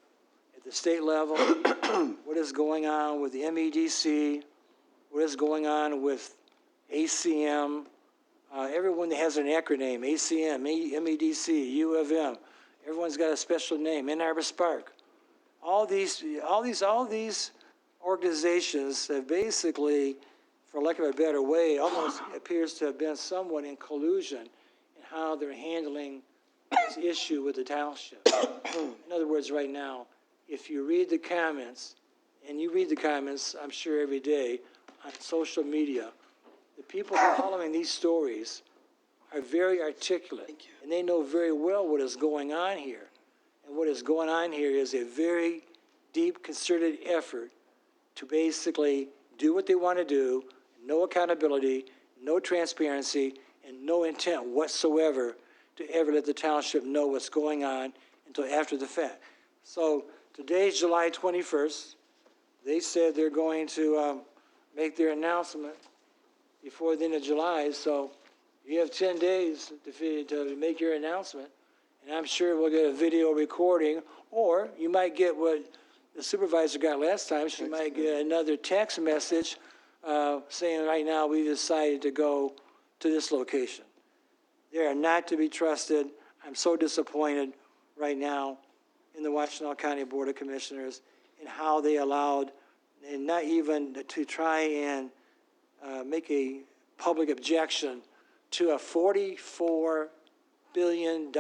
at the state level, what is going on with the MEDC, what is going on with ACM, everyone that has an acronym, ACM, MEDC, U of M, everyone's got a special name, Ann Arbor Spark. All these organizations have basically, for lack of a better way, almost appears to have been somewhat in collusion in how they're handling this issue with the township. In other words, right now, if you read the comments, and you read the comments, I'm sure every day, on social media, the people following these stories are very articulate, and they know very well what is going on here. And what is going on here is a very deep, concerted effort to basically do what they want to do, no accountability, no transparency, and no intent whatsoever to ever let the township know what's going on until after the fact. So today's July 21st. They said they're going to make their announcement before the end of July, so you have 10 days to make your announcement, and I'm sure we'll get a video recording, or you might get what the supervisor got last time. She might get another text message saying, right now we decided to go to this location. They are not to be trusted. I'm so disappointed right now in the Washtenaw County Board of Commissioners and how they allowed, and not even to try and make a public objection to a $44 billion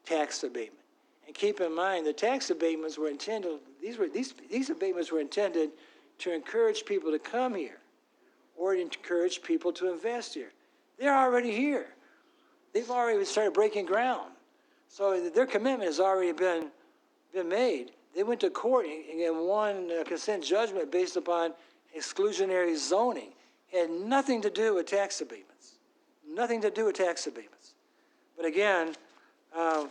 tax abatement. And keep in mind, the tax abatements were intended, these abatements were intended to encourage people to come here or to encourage people to invest here. They're already here. They've already started breaking ground. So their commitment has already been made. They went to court and won a consent judgment based upon exclusionary zoning. It had nothing to do with tax abatements. Nothing to do with tax abatements. But again, I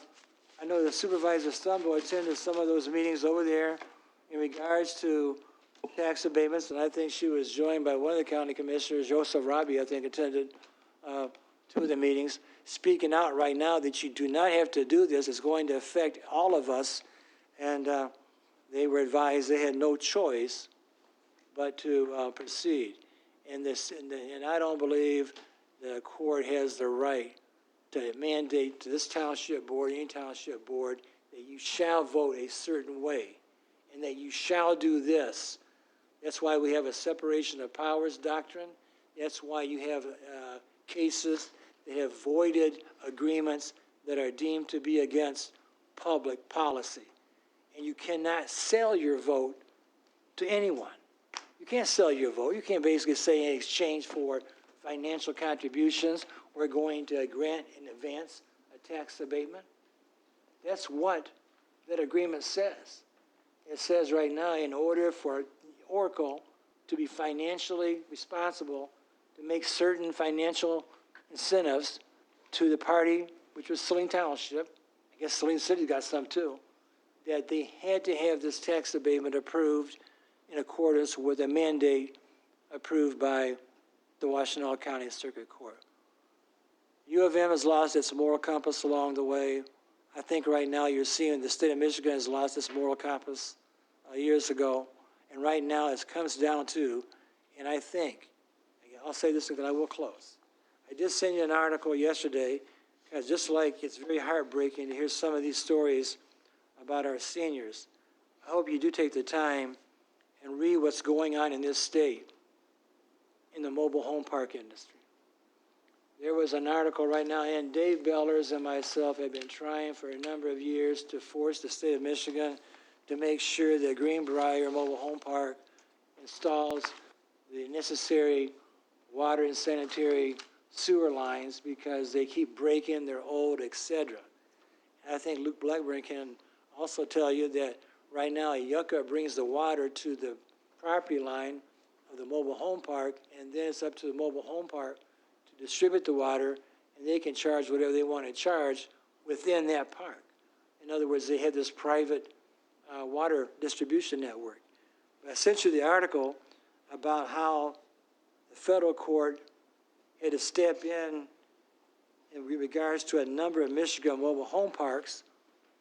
know the Supervisor Stumbo attended some of those meetings over there in regards to tax abatements, and I think she was joined by one of the county commissioners, Joseph Robbie, I think, attended two of the meetings, speaking out right now that you do not have to do this. It's going to affect all of us. And they were advised they had no choice but to proceed. And I don't believe the court has the right to mandate to this township board, any township board, that you shall vote a certain way and that you shall do this. That's why we have a separation of powers doctrine. That's why you have cases that have voided agreements that are deemed to be against public policy. And you cannot sell your vote to anyone. You can't sell your vote. You can't basically say in exchange for financial contributions, we're going to grant in advance a tax abatement. That's what that agreement says. It says right now, in order for Oracle to be financially responsible, to make certain financial incentives to the party, which was Saline Township, I guess Saline City got some too, that they had to have this tax abatement approved in accordance with a mandate approved by the Washtenaw County Circuit Court. U of M has lost its moral compass along the way. I think right now you're seeing the state of Michigan has lost its moral compass years ago. And right now it comes down to, and I think, I'll say this and then I will close. I did send you an article yesterday, because just like it's very heartbreaking to hear some of these stories about our seniors, I hope you do take the time and read what's going on in this state in the mobile home park industry. There was an article right now, and Dave Bellers and myself have been trying for a number of years to force the state of Michigan to make sure that Greenbrier Mobile Home Park installs the necessary water and sanitary sewer lines because they keep breaking, they're old, etc. And I think Luke Blackburn can also tell you that right now Yucca brings the water to the property line of the mobile home park, and then it's up to the mobile home park to distribute the water, and they can charge whatever they want to charge within that park. In other words, they have this private water distribution network. But I sent you the article about how the federal court had to step in regards to a number of Michigan mobile home parks,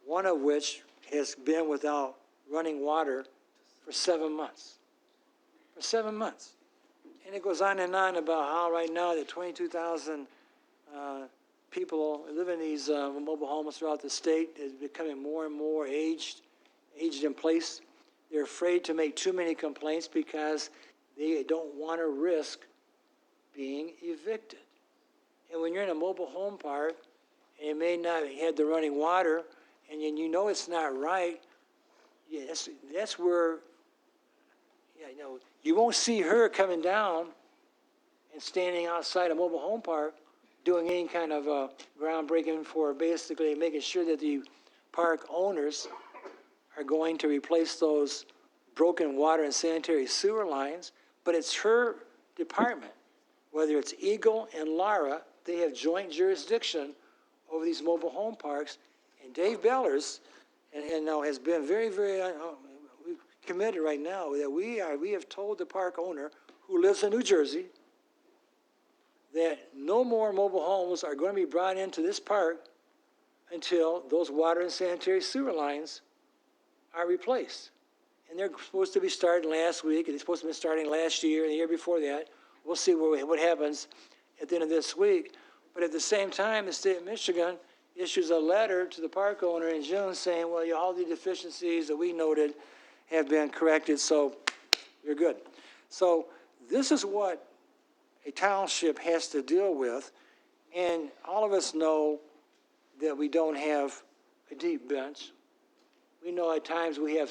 one of which has been without running water for 7 months. For 7 months. And it goes on and on about how right now the 22,000 people live in these mobile homes throughout the state is becoming more and more aged in place. They're afraid to make too many complaints because they don't want to risk being evicted. And when you're in a mobile home park and you may not have the running water and you know it's not right, yeah, that's where, yeah, you know, you won't see her coming down and standing outside a mobile home park doing any kind of groundbreaking for basically making sure that the park owners are going to replace those broken water and sanitary sewer lines, but it's her department. Whether it's Eagle and Lara, they have joint jurisdiction over these mobile home parks. And Dave Bellers, and now has been very, very committed right now that we have told the park owner who lives in New Jersey that no more mobile homes are going to be brought into this park until those water and sanitary sewer lines are replaced. And they're supposed to be starting last week, and they're supposed to be starting last year and the year before that. We'll see what happens at the end of this week. But at the same time, the state of Michigan issues a letter to the park owner in June saying, well, all the deficiencies that we noted have been corrected, so you're good. So this is what a township has to deal with, and all of us know that we don't have a deep bench. We know at times we have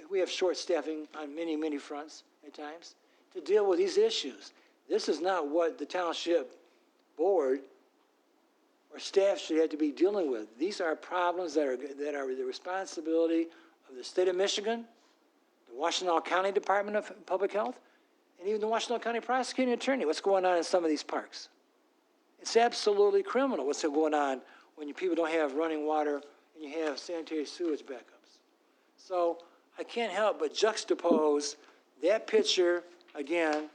we have short staffing on many, many fronts at times to deal with these issues. This is not what the township board or staff should have to be dealing with. These are problems that are the responsibility of the state of Michigan, the Washtenaw County Department of Public Health, and even the Washtenaw County Prosecuting Attorney. What's going on in some of these parks? It's absolutely criminal what's going on when people don't have running water and you have sanitary sewage backups. So I can't help but juxtapose that picture, again,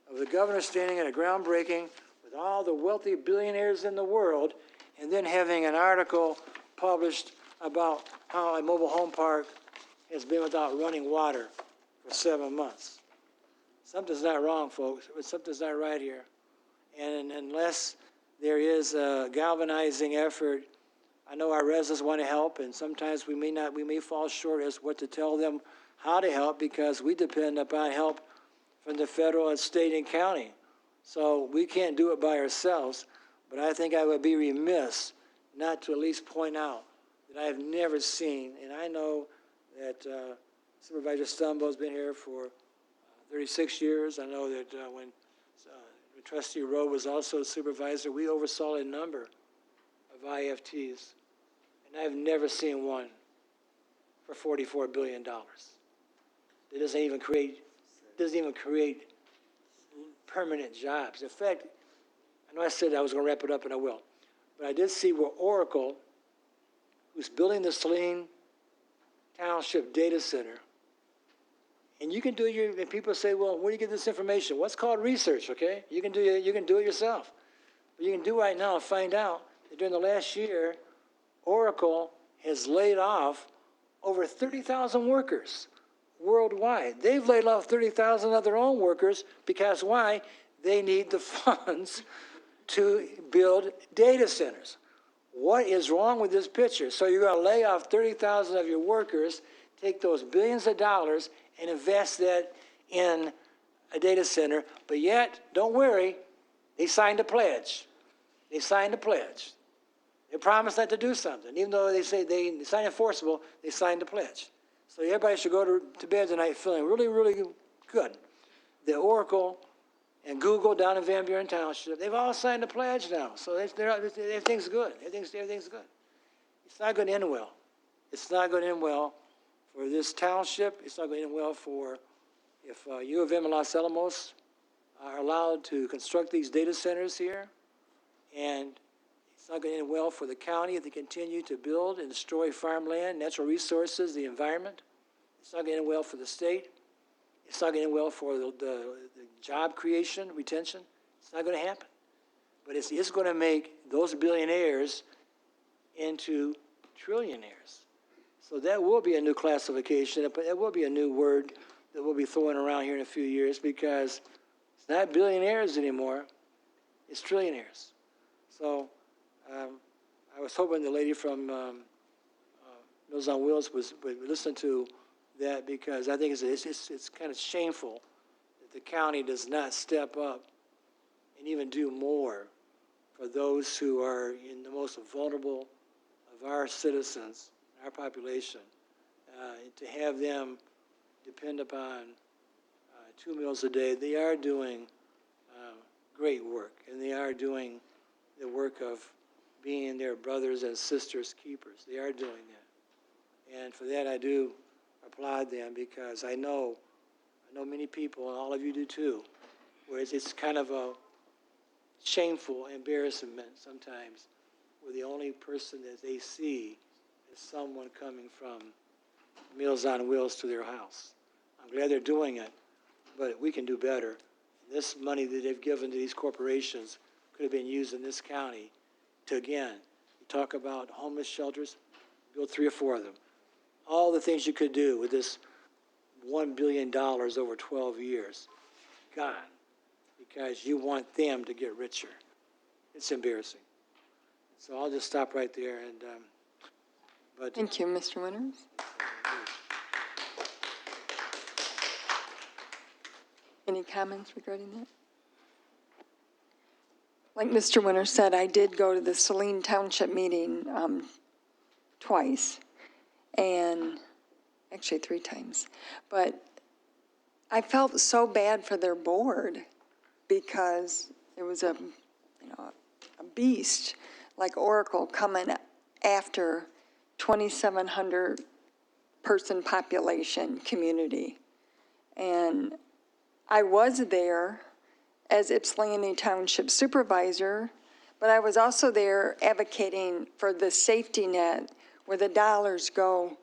of the governor standing at a groundbreaking with all the wealthy billionaires in the world, and then having an article published about how a mobile home park has been without running water for 7 months. Something's not wrong, folks. Something's not right here. And unless there is a galvanizing effort, I know our residents want to help, and sometimes we may fall short as what to tell them how to help, because we depend upon help from the federal and state and county. So we can't do it by ourselves, but I think I would be remiss not to at least point out that I have never seen, and I know that Supervisor Stumbo's been here for 36 years. I know that when Trustee Rowe was also supervisor, we oversaw a number of IFTs, and I've never seen one for $44 billion. It doesn't even create permanent jobs. In fact, I know I said I was going to wrap it up, and I will, but I did see where Oracle, who's building the Saline Township data center, and you can do and people say, well, where do you get this information? What's called research, okay? You can do it yourself. But you can do right now and find out that during the last year, Oracle has laid off over 30,000 workers worldwide. They've laid off 30,000 of their own workers because why? They need the funds to build data centers. What is wrong with this picture? So you're going to lay off 30,000 of your workers, take those billions of dollars and invest that in a data center, but yet, don't worry, they signed a pledge. They signed a pledge. They promised not to do something. Even though they say they signed enforceable, they signed a pledge. So everybody should go to bed tonight feeling really, really good. The Oracle and Google down in Van Buren Township, they've all signed a pledge now. So everything's good. Everything's good. It's not going to end well. It's not going to end well for this township. It's not going to end well for if U of M and Los Alamos are allowed to construct these data centers here, and it's not going to end well for the county if they continue to build and destroy farmland, natural resources, the environment. It's not going to end well for the state. It's not going to end well for the job creation, retention. It's not going to happen. But it's going to make those billionaires into trillionaires. So that will be a new classification, but that will be a new word that we'll be throwing around here in a few years, because it's not billionaires anymore, it's trillionaires. So I was hoping the lady from Meals on Wheels would listen to that, because I think it's kind of shameful that the county does not step up and even do more for those who are in the most vulnerable of our citizens, our population, to have them depend upon 2 meals a day. They are doing great work, and they are doing the work of being their brothers and sisters' keepers. They are doing that. And for that, I do applaud them, because I know many people, and all of you do too, where it's kind of a shameful embarrassment sometimes, where the only person that they see is someone coming from Meals on Wheels to their house. I'm glad they're doing it, but we can do better. This money that they've given to these corporations could have been used in this county to, again, you talk about homeless shelters, build 3 or 4 of them. All the things you could do with this $1 billion over 12 years, gone, because you want them to get richer. It's embarrassing. So I'll just stop right there. And but Thank you, Mr. Winters. Any comments regarding that? Like Mr. Winters said, I did go to the Saline Township meeting twice, and actually 3 times. But I felt so bad for their board, because it was a beast like Oracle coming after 2,700 person population community. And I was there as Ypsilanti Township supervisor, but I was also there advocating for the safety net, where the dollars go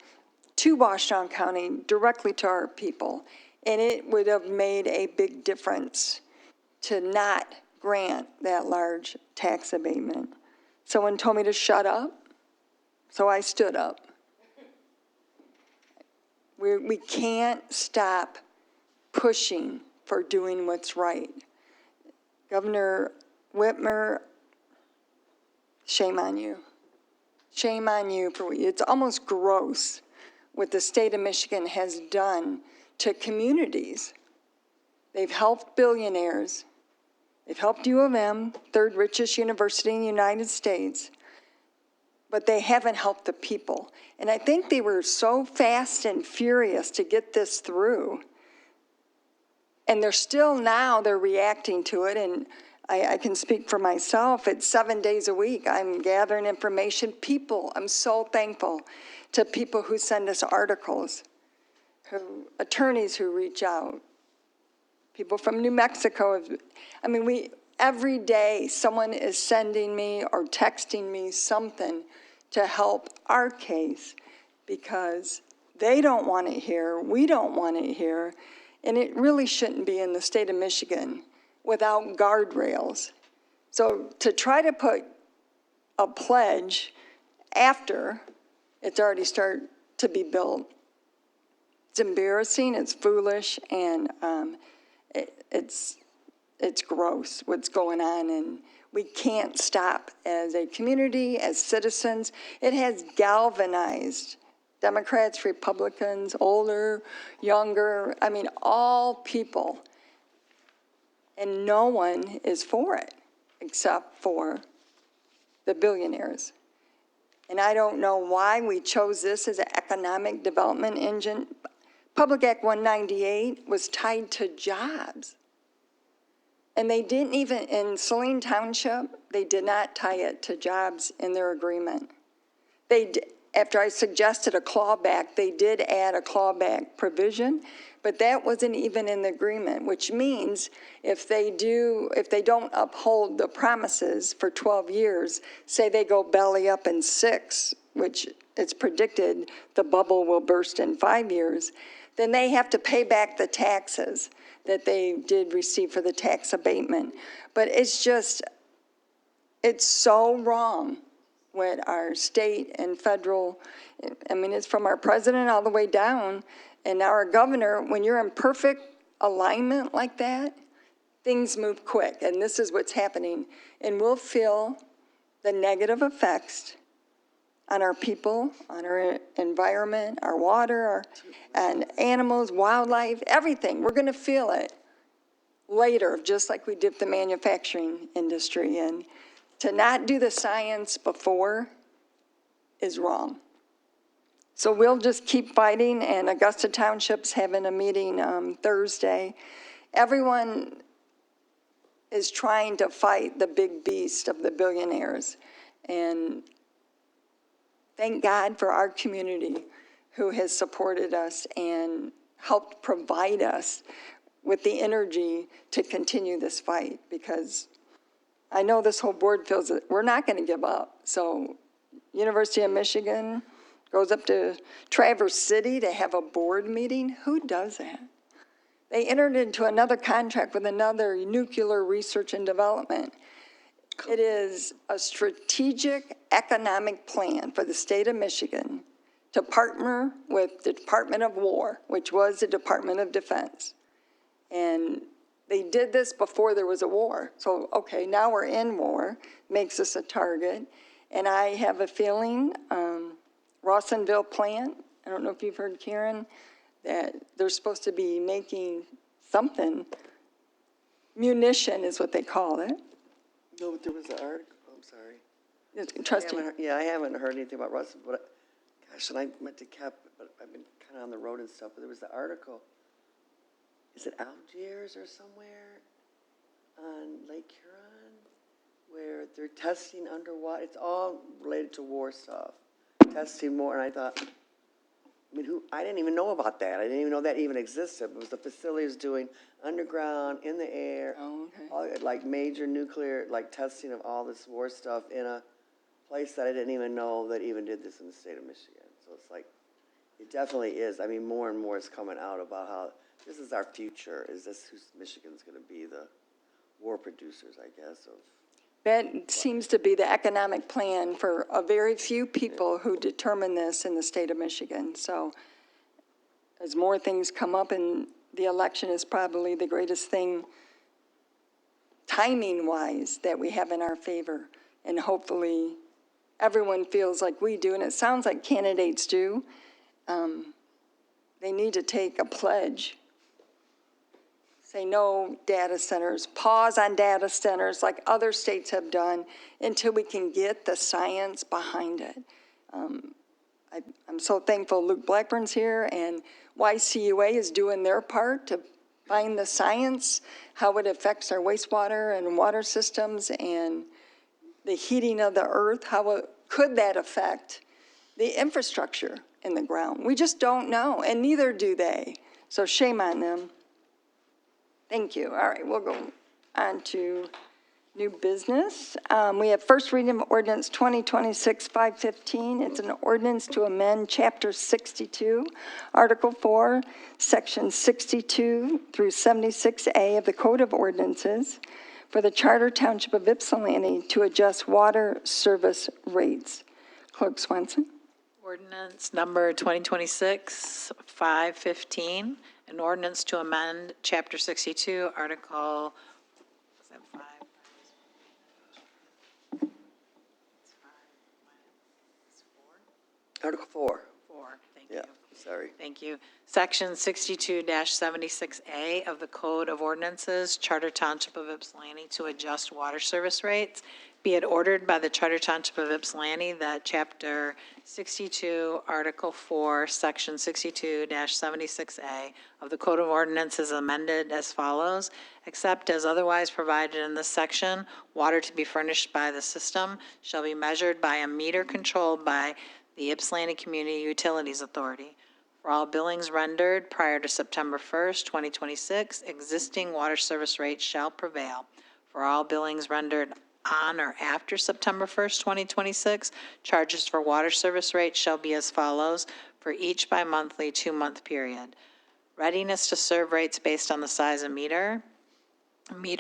to Washington County directly to our people. And it would have made a big difference to not grant that large tax abatement. Someone told me to shut up, so I stood up. We can't stop pushing for doing what's right. Governor Whitmer, shame on you. Shame on you for what it's almost gross what the state of Michigan has done to communities. They've helped billionaires. They've helped U of M, 3rd richest university in the United States, but they haven't helped the people. And I think they were so fast and furious to get this through. And they're reacting to it, and I can speak for myself. It's 7 days a week. I'm gathering information. I'm so thankful to people who send us articles, attorneys who reach out, people from New Mexico. Every day someone is sending me or texting me something to help our case, because they don't want it here, we don't want it here, and it really shouldn't be in the state of Michigan without guardrails. So to try to put a pledge after it's already started to be built, it's embarrassing, it's foolish, and it's gross what's going on, and we can't stop as a community, as citizens. It has galvanized Democrats, Republicans, older, younger, all people. And no one is for it except for the billionaires. And I don't know why we chose this as an economic development engine. Public Act 198 was tied to jobs. And they didn't even, in Saline Township, they did not tie it to jobs in their agreement. after I suggested a clawback, they did add a clawback provision, but that wasn't even in the agreement, which means if they don't uphold the promises for 12 years, say they go belly up in 6, which it's predicted the bubble will burst in 5 years, then they have to pay back the taxes that they did receive for the tax abatement. But it's so wrong what our state and federal, I mean, it's from our president all the way down, and now our governor, when you're in perfect alignment like that, things move quick, and this is what's happening. And we'll feel the negative effects on our people, on our environment, our water, and animals, wildlife, everything. We're going to feel it later, just like we did with the manufacturing industry. And to not do the science before is wrong. So we'll just keep fighting, and Augusta Township's having a meeting Thursday. Everyone is trying to fight the big beast of the billionaires. And thank God for our community who has supported us and helped provide us with the energy to continue this fight, because I know this whole board feels that we're not going to give up. So University of Michigan goes up to Traverse City to have a board meeting. Who does that? They entered into another contract with another nuclear research and development. It is a strategic economic plan for the state of Michigan to partner with the Department of War, which was the Department of Defense. And they did this before there was a war. So, okay, now we're in war, makes us a target. And I have a feeling, Rawsonville plant, I don't know if you've heard, Karen, that they're supposed to be making something. Munition is what they call it. No, but there was an article, I'm sorry. Trustee. I haven't heard anything about Russell, but, gosh, and I meant to but I've been kind of on the road and stuff, but there was the article. Is it Algiers or somewhere on Lake Huron where they're testing underwater? It's all related to war stuff. Testing more, and I thought, I mean, I didn't even know about that. I didn't even know that even existed. It was the facilities doing underground, in the air, like major nuclear, like testing of all this war stuff in a place that I didn't even know that even did this in the state of Michigan. So it's like, it definitely is. I mean, more and more is coming out about how this is our future. Is this who Michigan's going to be, the war producers, I guess, of. That seems to be the economic plan for a very few people who determine this in the state of Michigan. So as more things come up, and the election is probably the greatest thing timing-wise that we have in our favor. And hopefully everyone feels like we do, and it sounds like candidates do. They need to take a pledge. Say no data centers, pause on data centers like other states have done until we can get the science behind it. I'm so thankful Luke Blackburn's here, and YCUA is doing their part to find the science, how it affects our wastewater and water systems and the heating of the earth, could that affect the infrastructure in the ground? We just don't know, and neither do they. So shame on them. Thank you. All right, we'll go on to new business. We have first reading of ordinance 2026-515. It's an ordinance to amend Chapter 62, Article 4, Section 62 through 76A of the Code of Ordinances for the Charter Township of Ypsilanti to adjust water service rates. Clerk Swenson. Ordinance number 2026-515, an ordinance to amend Chapter 62, Article, is that 5? Article 4. 4, thank you. Yeah, sorry. Thank you. Section 62-76A of the Code of Ordinances, Charter Township of Ypsilanti to adjust water service rates. Be it ordered by the Charter Township of Ypsilanti that Chapter 62, Article 4, Section 62-76A of the Code of Ordinances amended as follows: except as otherwise provided in this section, water to be furnished by the system shall be measured by a meter controlled by the Ypsilanti Community Utilities Authority. For all billings rendered prior to September 1st, 2026, existing water service rates shall prevail. For all billings rendered on or after September 1st, 2026, charges for water service rates shall be as follows for each bi-monthly 2-month period. Readiness to serve rates based on the size of meter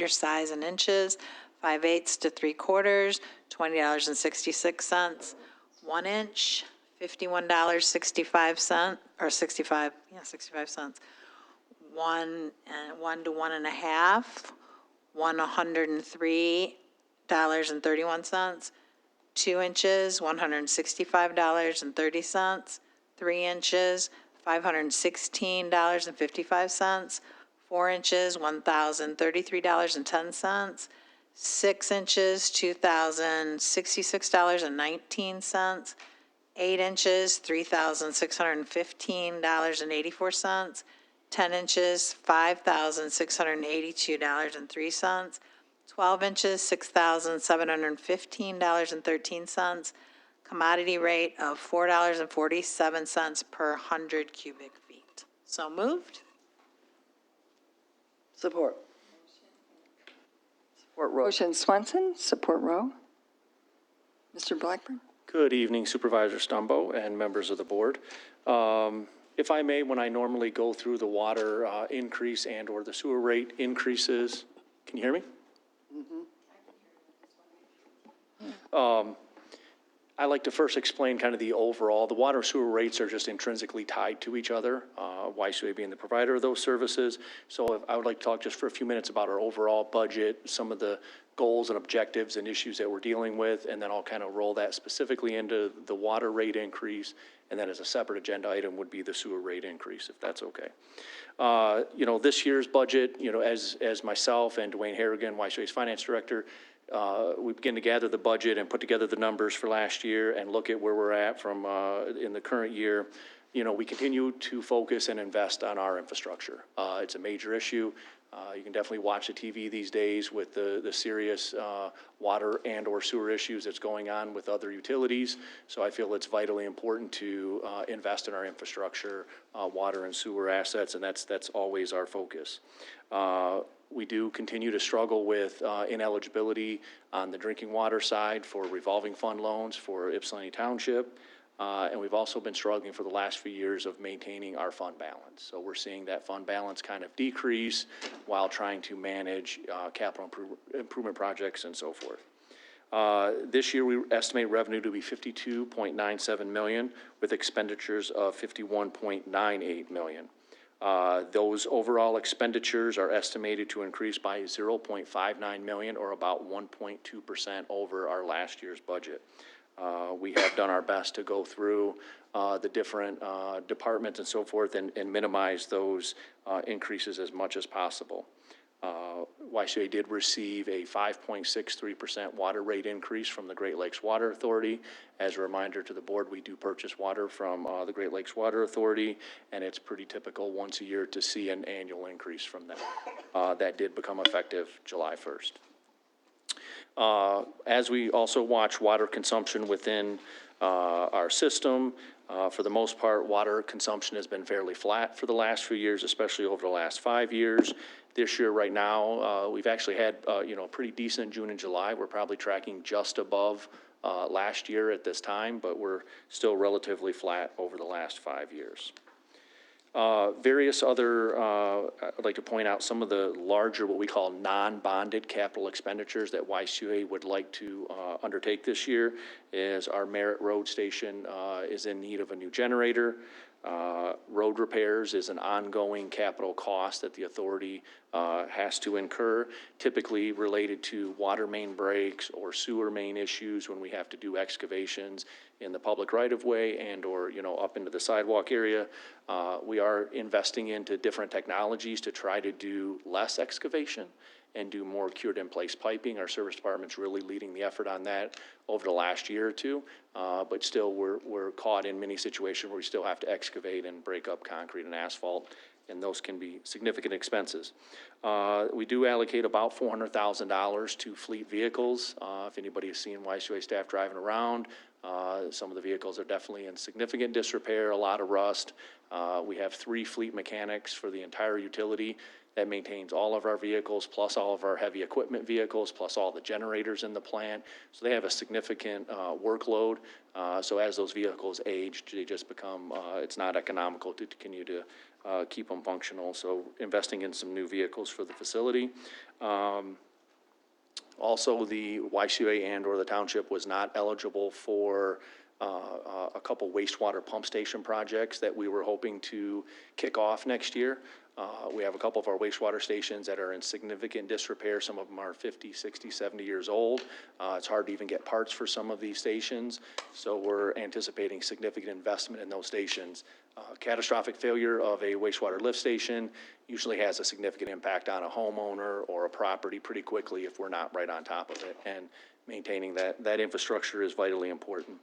size in inches, 5/8 to 3/4, $20.66. 1 inch, $51.65, or 65 cents. 1 to 1.5, $103.31. 2 inches, $165.30. 3 inches, $516.55. 4 inches, $1,033.10. 6 inches, $2,066.19. 8 inches, $3,615.84. 10 inches, $5,682.03. 12 inches, $6,715.13. Commodity rate of $4.47 per 100 cubic feet. So moved. Support. Support Rowe. Motion Swenson, support Rowe. Mr. Blackburn? Good evening Supervisor Stumbo and members of the board. If I may, when I normally go through the water increase and/or the sewer rate increases, can you hear me? I like to first explain kind of the overall. The water sewer rates are just intrinsically tied to each other, YSUA being the provider of those services. So I would like to talk just for a few minutes about our overall budget, some of the goals and objectives and issues that we're dealing with, and then I'll kind of roll that specifically into the water rate increase, and then as a separate agenda item would be the sewer rate increase, if that's okay. This year's budget, as myself and Dwayne Harrigan, YSUA's finance director, we begin to gather the budget and put together the numbers for last year and look at where we're at from in the current year. We continue to focus and invest on our infrastructure. It's a major issue. You can definitely watch the TV these days with the serious water and or sewer issues that's going on with other utilities. So I feel it's vitally important to invest in our infrastructure, water and sewer assets, and that's always our focus. We do continue to struggle with ineligibility on the drinking water side for revolving fund loans for Ypsilanti Township. And we've also been struggling for the last few years of maintaining our fund balance. So we're seeing that fund balance kind of decrease while trying to manage capital improvement projects and so forth. This year, we estimate revenue to be $52.97 million with expenditures of $51.98 million. Those overall expenditures are estimated to increase by $0.59 million, or about 1.2% over our last year's budget. We have done our best to go through the different departments and so forth and minimize those increases as much as possible. YSUA did receive a 5.63% water rate increase from the Great Lakes Water Authority. As a reminder to the board, we do purchase water from the Great Lakes Water Authority, and it's pretty typical once a year to see an annual increase from them. That did become effective July 1st. As we also watch water consumption within our system, for the most part, water consumption has been fairly flat for the last few years, especially over the last 5 years. This year, right now, we've actually had, a pretty decent June and July. We're probably tracking just above last year at this time, but we're still relatively flat over the last 5 years. Various other, I'd like to point out some of the larger, what we call non-bonded capital expenditures that YSUA would like to undertake this year is our Merritt Road Station is in need of a new generator. Road repairs is an ongoing capital cost that the authority has to incur, typically related to water main breaks or sewer main issues when we have to do excavations in the public right-of-way and or, up into the sidewalk area. We are investing into different technologies to try to do less excavation and do more cured-in-place piping. Our service department's really leading the effort on that over the last year or two, but still we're caught in many situations where we still have to excavate and break up concrete and asphalt, and those can be significant expenses. We do allocate about $400,000 to fleet vehicles. If anybody has seen YSUA staff driving around, Some of the vehicles are definitely in significant disrepair, a lot of rust. We have 3 fleet mechanics for the entire utility that maintains all of our vehicles, plus all of our heavy equipment vehicles, plus all the generators in the plant. So they have a significant workload. So as those vehicles age, they just become, it's not economical to continue to keep them functional. So investing in some new vehicles for the facility. Also, the YCA and/or the township was not eligible for a couple wastewater pump station projects that we were hoping to kick off next year. We have a couple of our wastewater stations that are in significant disrepair. Some of them are 50, 60, 70 years old. It's hard to even get parts for some of these stations. So we're anticipating significant investment in those stations. Catastrophic failure of a wastewater lift station usually has a significant impact on a homeowner or a property pretty quickly if we're not right on top of it. And maintaining that infrastructure is vitally important.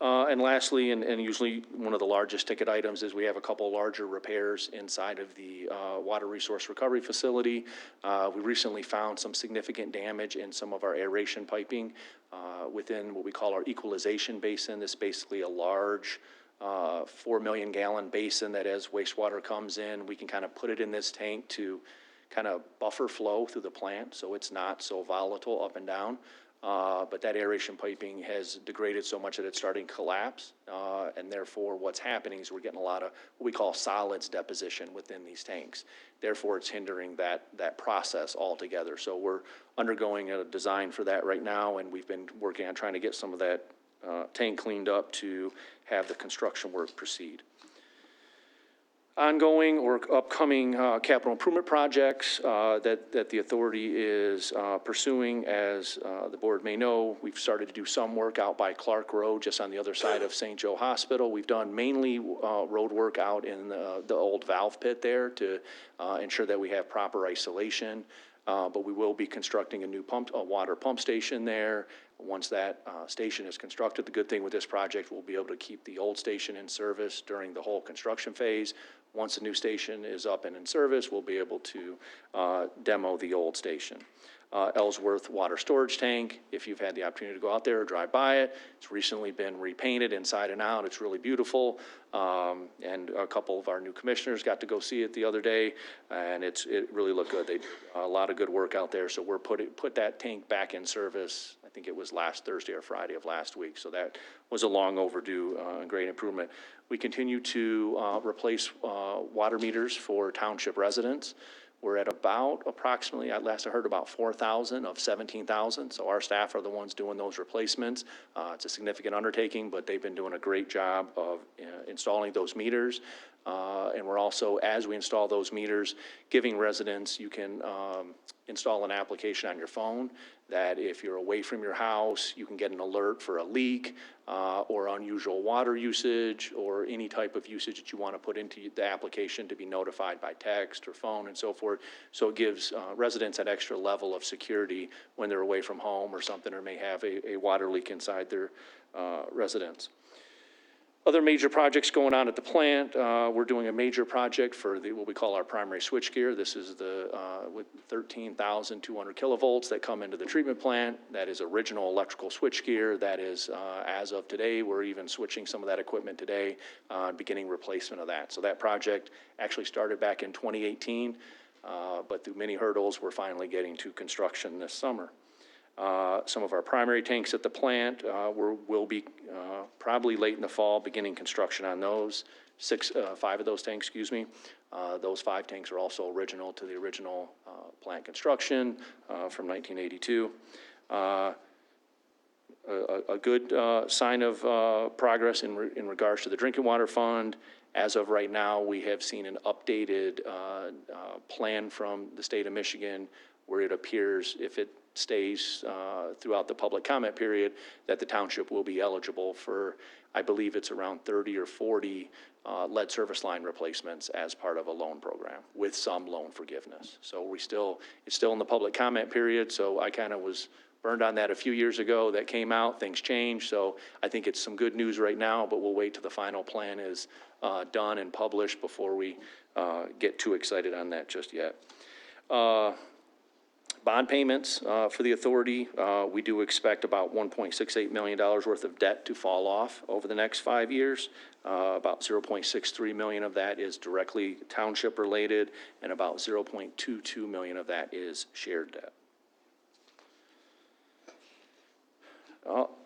And lastly, and usually one of the largest ticket items is we have a couple larger repairs inside of the water resource recovery facility. We recently found some significant damage in some of our aeration piping within what we call our equalization basin. This is basically a large 4 million gallon basin that as wastewater comes in, we can kind of put it in this tank to kind of buffer flow through the plant so it's not so volatile up and down. But that aeration piping has degraded so much that it's starting to collapse, and therefore what's happening is we're getting a lot of what we call solids deposition within these tanks. Therefore, it's hindering that process altogether. So we're undergoing a design for that right now, and we've been working on trying to get some of that tank cleaned up to have the construction work proceed. Ongoing or upcoming capital improvement projects that the authority is pursuing. As the board may know, we've started to do some work out by Clark Road, just on the other side of St. Joe Hospital. We've done mainly road work out in the old valve pit there to ensure that we have proper isolation. But we will be constructing a water pump station there. Once that station is constructed, the good thing with this project, we'll be able to keep the old station in service during the whole construction phase. Once the new station is up and in service, we'll be able to demo the old station. Ellsworth water storage tank, if you've had the opportunity to go out there or drive by it, it's recently been repainted inside and out. It's really beautiful. And a couple of our new commissioners got to go see it the other day, and it really looked good. They a lot of good work out there. So we're put that tank back in service. I think it was last Thursday or Friday of last week. So that was a long overdue and great improvement. We continue to replace water meters for township residents. We're at about approximately, at last I heard, about 4,000 of 17,000. So our staff are the ones doing those replacements. It's a significant undertaking, but they've been doing a great job of installing those meters. And we're also, as we install those meters, giving residents, you can install an application on your phone that if you're away from your house, you can get an alert for a leak or unusual water usage or any type of usage that you want to put into the application to be notified by text or phone and so forth. So it gives residents that extra level of security when they're away from home or something, or may have a water leak inside their residence. Other major projects going on at the plant. We're doing a major project for what we call our primary switchgear. This is the with 13,200 kilovolts that come into the treatment plant. That is original electrical switchgear. That is, as of today, we're even switching some of that equipment today, beginning replacement of that. So that project actually started back in 2018, but through many hurdles, we're finally getting to construction this summer. Some of our primary tanks at the plant will be probably late in the fall, beginning construction on those. 5 of those tanks, excuse me. Those 5 tanks are also original to the original plant construction from 1982. A good sign of progress in regards to the drinking water fund. As of right now, we have seen an updated plan from the state of Michigan where it appears, if it stays throughout the public comment period, that the township will be eligible for, I believe it's around 30 or 40 lead service line replacements as part of a loan program with some loan forgiveness. So it's still in the public comment period. So I kind of was burned on that a few years ago. That came out, things changed. So I think it's some good news right now, but we'll wait till the final plan is done and published before we get too excited on that just yet. Bond payments for the authority, we do expect about $1.68 million worth of debt to fall off over the next 5 years. About $0.63 million of that is directly township related, and about $0.22 million of that is shared debt.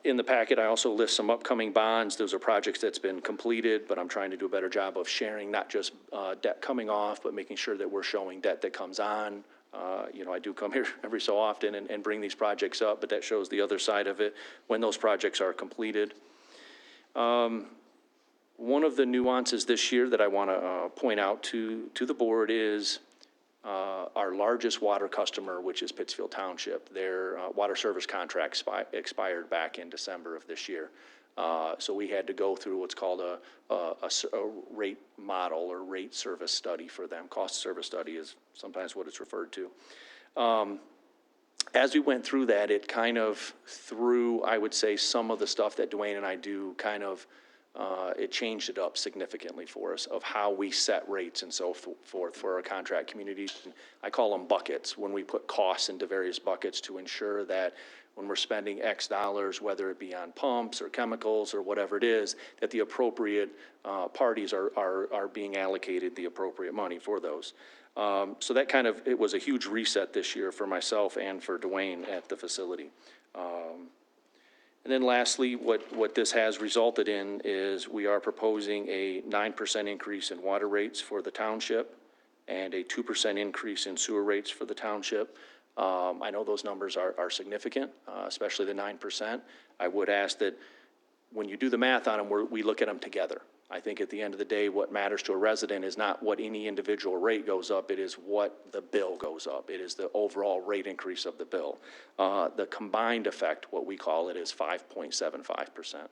In the packet, I also list some upcoming bonds. Those are projects that's been completed, but I'm trying to do a better job of sharing not just debt coming off, but making sure that we're showing debt that comes on. I do come here every so often and bring these projects up, but that shows the other side of it when those projects are completed. One of the nuances this year that I want to point out to the board is our largest water customer, which is Pittsfield Township. Their water service contract expired back in December of this year. So we had to go through what's called a rate model or rate service study for them. Cost service study is sometimes what it's referred to. As we went through that, it kind of threw, I would say, some of the stuff that Dwayne and I do kind of, it changed it up significantly for us of how we set rates and so forth for our contract communities. I call them buckets, when we put costs into various buckets to ensure that when we're spending X dollars, whether it be on pumps or chemicals or whatever it is, that the appropriate parties are being allocated the appropriate money for those. So that kind of, it was a huge reset this year for myself and for Dwayne at the facility. And then lastly, what this has resulted in is we are proposing a 9% increase in water rates for the township and a 2% increase in sewer rates for the township. I know those numbers are significant, especially the 9%. I would ask that when you do the math on them, we look at them together. I think at the end of the day, what matters to a resident is not what any individual rate goes up, it is what the bill goes up. It is the overall rate increase of the bill. The combined effect, what we call it, is 5.75%.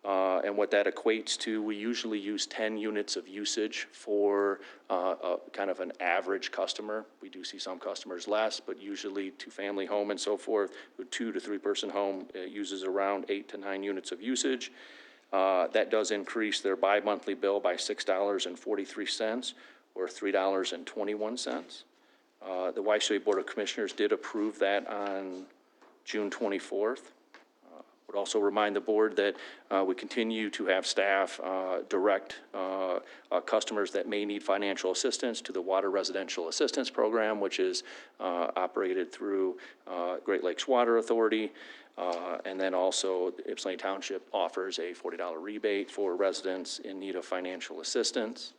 And what that equates to, we usually use 10 units of usage for kind of an average customer. We do see some customers less, but usually two-family home and so forth, a 2 to 3 person home uses around 8 to 9 units of usage. That does increase their bi-monthly bill by $6.43 or $3.21. The YSA Board of Commissioners did approve that on June 24th. Would also remind the board that we continue to have staff direct customers that may need financial assistance to the Water Residential Assistance Program, which is operated through Great Lakes Water Authority. And then also Ypsilanti Township offers a $40 rebate for residents in need of financial assistance.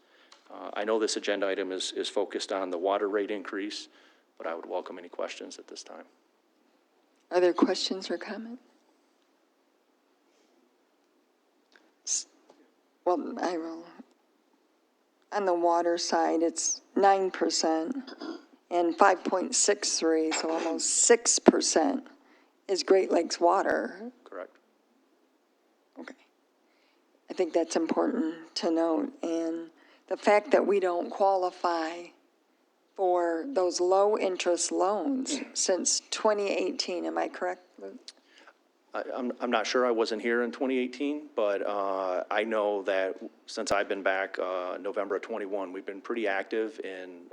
I know this agenda item is focused on the water rate increase, but I would welcome any questions at this time. Are there questions or comments? Well, I will. On the water side, it's 9% and 5.63, so almost 6% is Great Lakes Water. Correct. Okay. I think that's important to note. And the fact that we don't qualify for those low-interest loans since 2018, am I correct, Luke? I'm not sure, I wasn't here in 2018, but I know that since I've been back November of 21, we've been pretty active in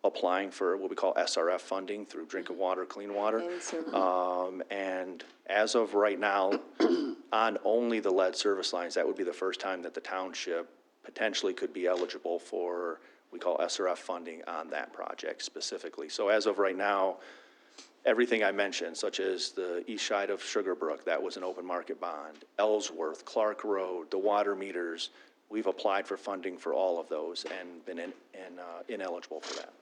applying for what we call SRF funding through Drinking Water, Clean Water. And as of right now, on only the lead service lines, that would be the first time that the township potentially could be eligible for, we call SRF funding on that project specifically. So as of right now, everything I mentioned, such as the east side of Sugarbrook, that was an open market bond, Ellsworth, Clark Road, the water meters, we've applied for funding for all of those and been ineligible for that.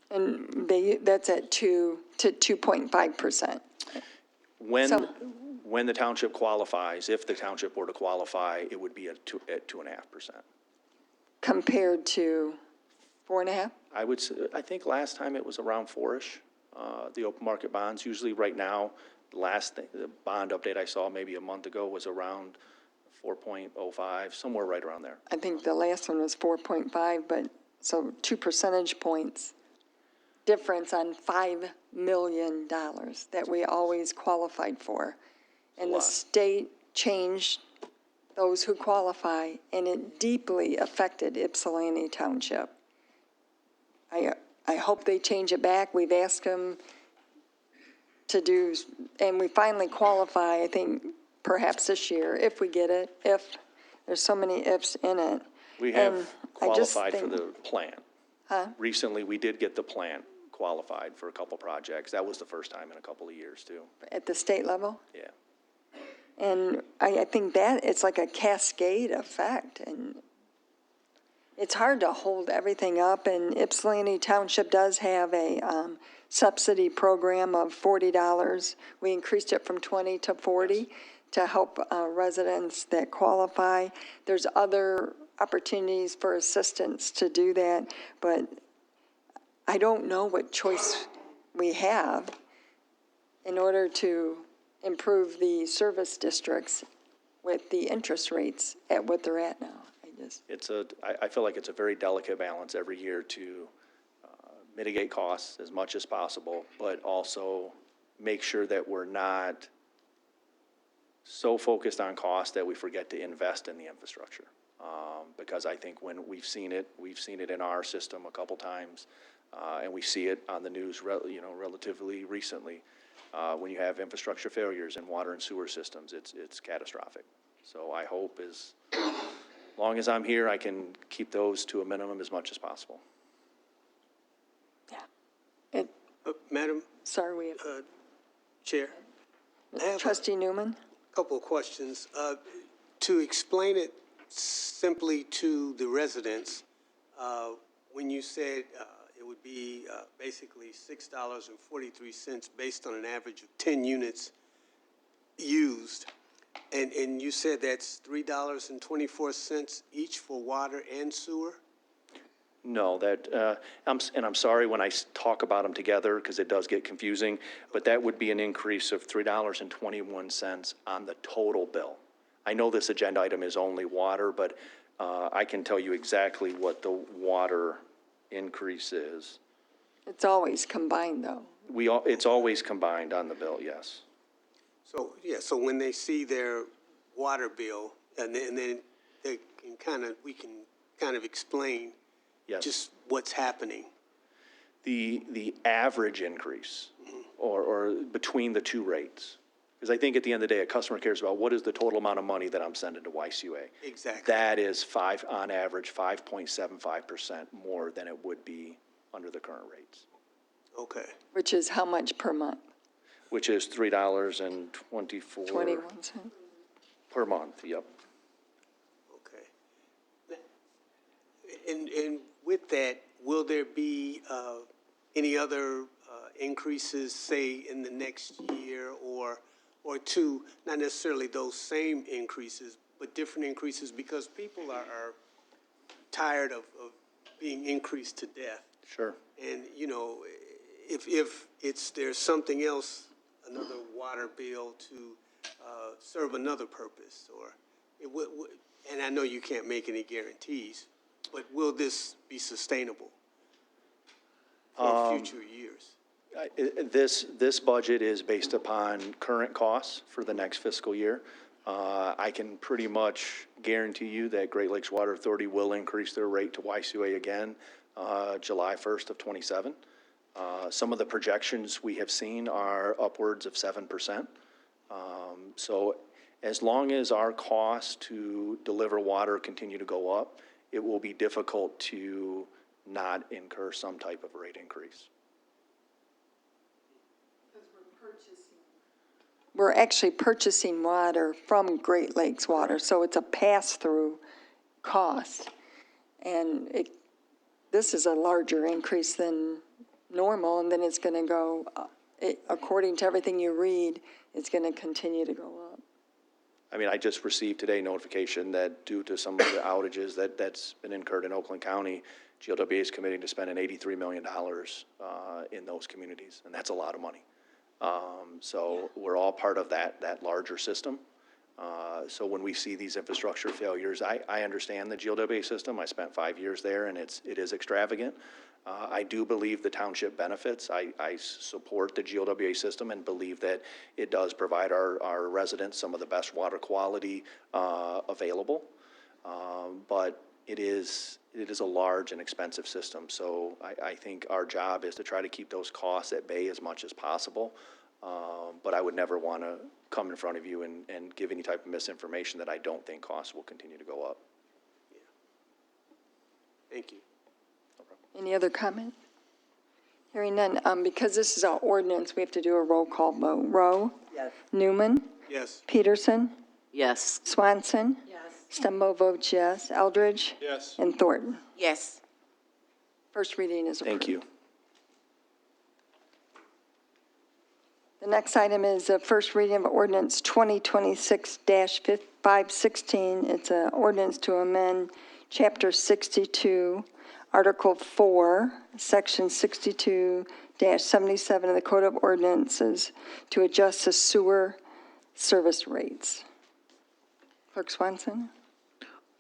And that's at 2 to 2.5%. When the township qualifies, if the township were to qualify, it would be at 2.5%. Compared to 4.5%? I would say, I think last time it was around 4-ish. The open market bonds, usually right now, the bond update I saw maybe a month ago was around 4.05, somewhere right around there. I think the last one was 4.5, but so 2 percentage points difference on $5 million that we always qualified for. And the state changed those who qualify, and it deeply affected Ypsilanti Township. I hope they change it back. We've asked them to do, and we finally qualify, I think, perhaps this year, if we get it, if, there's so many ifs in it. We And have I just qualified for think- the plan. Huh? Recently, we did get the plan qualified for a couple projects. That was the first time in a couple of years, too. At the state level? Yeah. And I think that, it's like a cascade effect, and it's hard to hold everything up, and Ypsilanti Township does have a subsidy program of $40. We increased it from 20 to 40 to help residents that qualify. There's other opportunities for assistance to do that, but I don't know what choice we have in order to improve the service districts with the interest rates at what they're at now. I feel like it's a very delicate balance every year to mitigate costs as much as possible, but also make sure that we're not so focused on cost that we forget to invest in the infrastructure. Because I think when we've seen it in our system a couple times, and we see it on the news, relatively recently. When you have infrastructure failures in water and sewer systems, it's catastrophic. So I hope as long as I'm here, I can keep those to a minimum as much as possible. Madam Sorry, we have Chair, I have Trustee Newman? a couple of questions. To explain it simply to the residents, when you said it would be basically $6.43 based on an average of 10 units used, and you said that's $3.24 each for water and sewer? No, I'm sorry when I talk about them together, because it does get confusing, but that would be an increase of $3.21 on the total bill. I know this agenda item is only water, but I can tell you exactly what the water increase is. It's always combined, though. It's always combined on the bill, yes. So, yeah, so when they see their water bill, and then they can we can kind of explain Yes. just what's happening. The average increase, or between the two rates. Because I think at the end of the day, a customer cares about what is the total amount of money that I'm sending to YCUA. Exactly. That is on average, 5.75% more than it would be under the current rates, Okay. Which is how much per month? which is $3.24 21 cents? per month, yep. Okay. And with that, will there be any other increases, say, in the next year or two? Not necessarily those same increases, but different increases, because people are tired of being increased to death. Sure. And, if there's something else, another water bill to serve another purpose, or and I know you can't make any guarantees, but will this be sustainable for future years? This budget is based upon current costs for the next fiscal year. I can pretty much guarantee you that Great Lakes Water Authority will increase their rate to YCUA again, July 1st of '27. Some of the projections we have seen are upwards of 7%. So as long as our costs to deliver water continue to go up, it will be difficult to not incur some type of rate increase. We're actually purchasing water from Great Lakes Water, so it's a pass-through cost. And this is a larger increase than normal, and then it's going to go, according to everything you read, it's going to continue to go up. I mean, I just received today notification that due to some of the outages that's been incurred in Oakland County, GLWA is committing to spending $83 million in those communities, and that's a lot of money. So we're all part of that larger system. So when we see these infrastructure failures, I understand the GLWA system. I spent 5 years there, and it is extravagant. I do believe the township benefits. I support the GLWA system and believe that it does provide our residents some of the best water quality available. But it is it is a large and expensive system. So I think our job is to try to keep those costs at bay as much as possible. But I would never want to come in front of you and give any type of misinformation that I don't think costs will continue to go up. Thank you. Any other comment? Hearing none, because this is our ordinance, we have to do a roll call vote. Rowe? Yes. Newman? Yes. Peterson? Yes. Swanson? Yes. Stumbo votes yes. Eldridge? Yes. And Thornton? Yes. First reading is approved. Thank you. The next item is the first reading of ordinance 2026-516. It's an ordinance to amend Chapter 62, Article 4, Section 62-77 of the Code of Ordinances to adjust the sewer service rates. Clerk Swanson?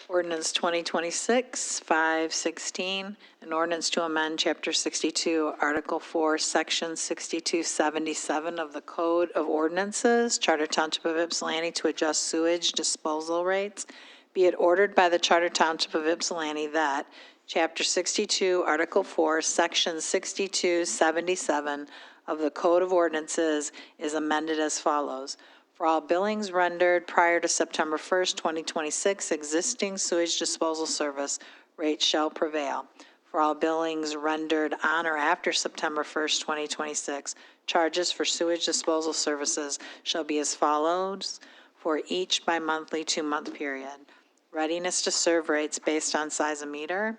Ordinance 2026-516, an ordinance to amend Chapter 62, Article 4, Section 6277 of the Code of Ordinances, Charter Township of Ypsilanti, to adjust sewage disposal rates. Be it ordered by the Charter Township of Ypsilanti that Chapter 62, Article 4, Section 6277 of the Code of Ordinances is amended as follows. For all billings rendered prior to September 1st, 2026, existing sewage disposal service rates shall prevail. For all billings rendered on or after September 1st, 2026, charges for sewage disposal services shall be as follows for each bi-monthly 2-month period. Readiness to serve rates based on size of meter,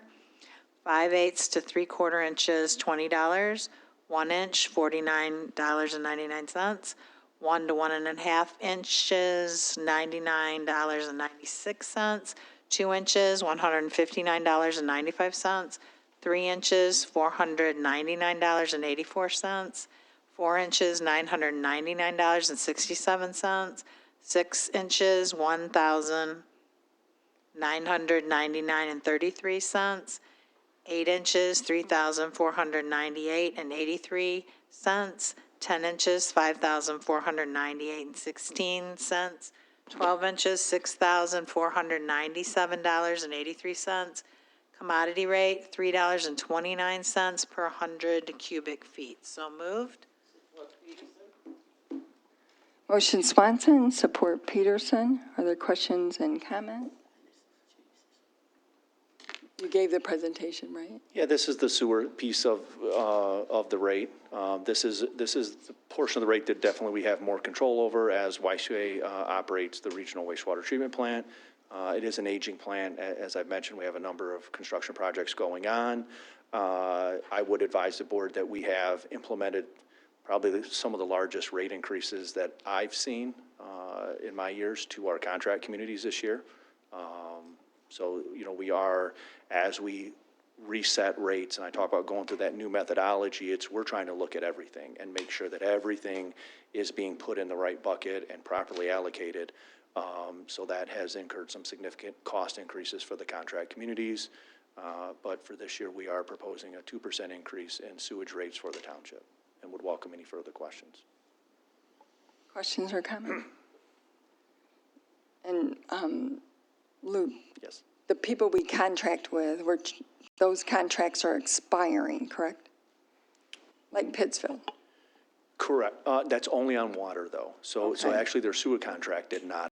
5/8 to 3/4 inches, $20, 1 inch, $49.99, 1 to 1.5 inches, $99.96, 2 inches, $159.95, 3 inches, $499.84, 4 inches, $999.67, 6 inches, $1,999.33, 8 inches, $3,498.83, 10 inches, $5,498.16, 12 inches, $6,497.83. Commodity rate, $3.29 per 100 cubic feet. So moved. Motion Swanson, support Peterson. Are there questions and comments? You gave the presentation, right? Yeah, this is the sewer piece of the rate. This is the portion of the rate that definitely we have more control over as YCA operates the regional wastewater treatment plant. It is an aging plant. As I've mentioned, we have a number of construction projects going on. I would advise the board that we have implemented probably some of the largest rate increases that I've seen in my years to our contract communities this year. So, we are, as we reset rates, and I talk about going through that new methodology, we're trying to look at everything and make sure that everything is being put in the right bucket and properly allocated. So that has incurred some significant cost increases for the contract communities. But for this year, we are proposing a 2% increase in sewage rates for the township and would welcome any further questions. Questions or comments? And Luke, Yes. the people we contract with, those contracts are expiring, correct? Like Pittsfield? Correct. That's only on water, though. So Okay. actually, their sewer contract did not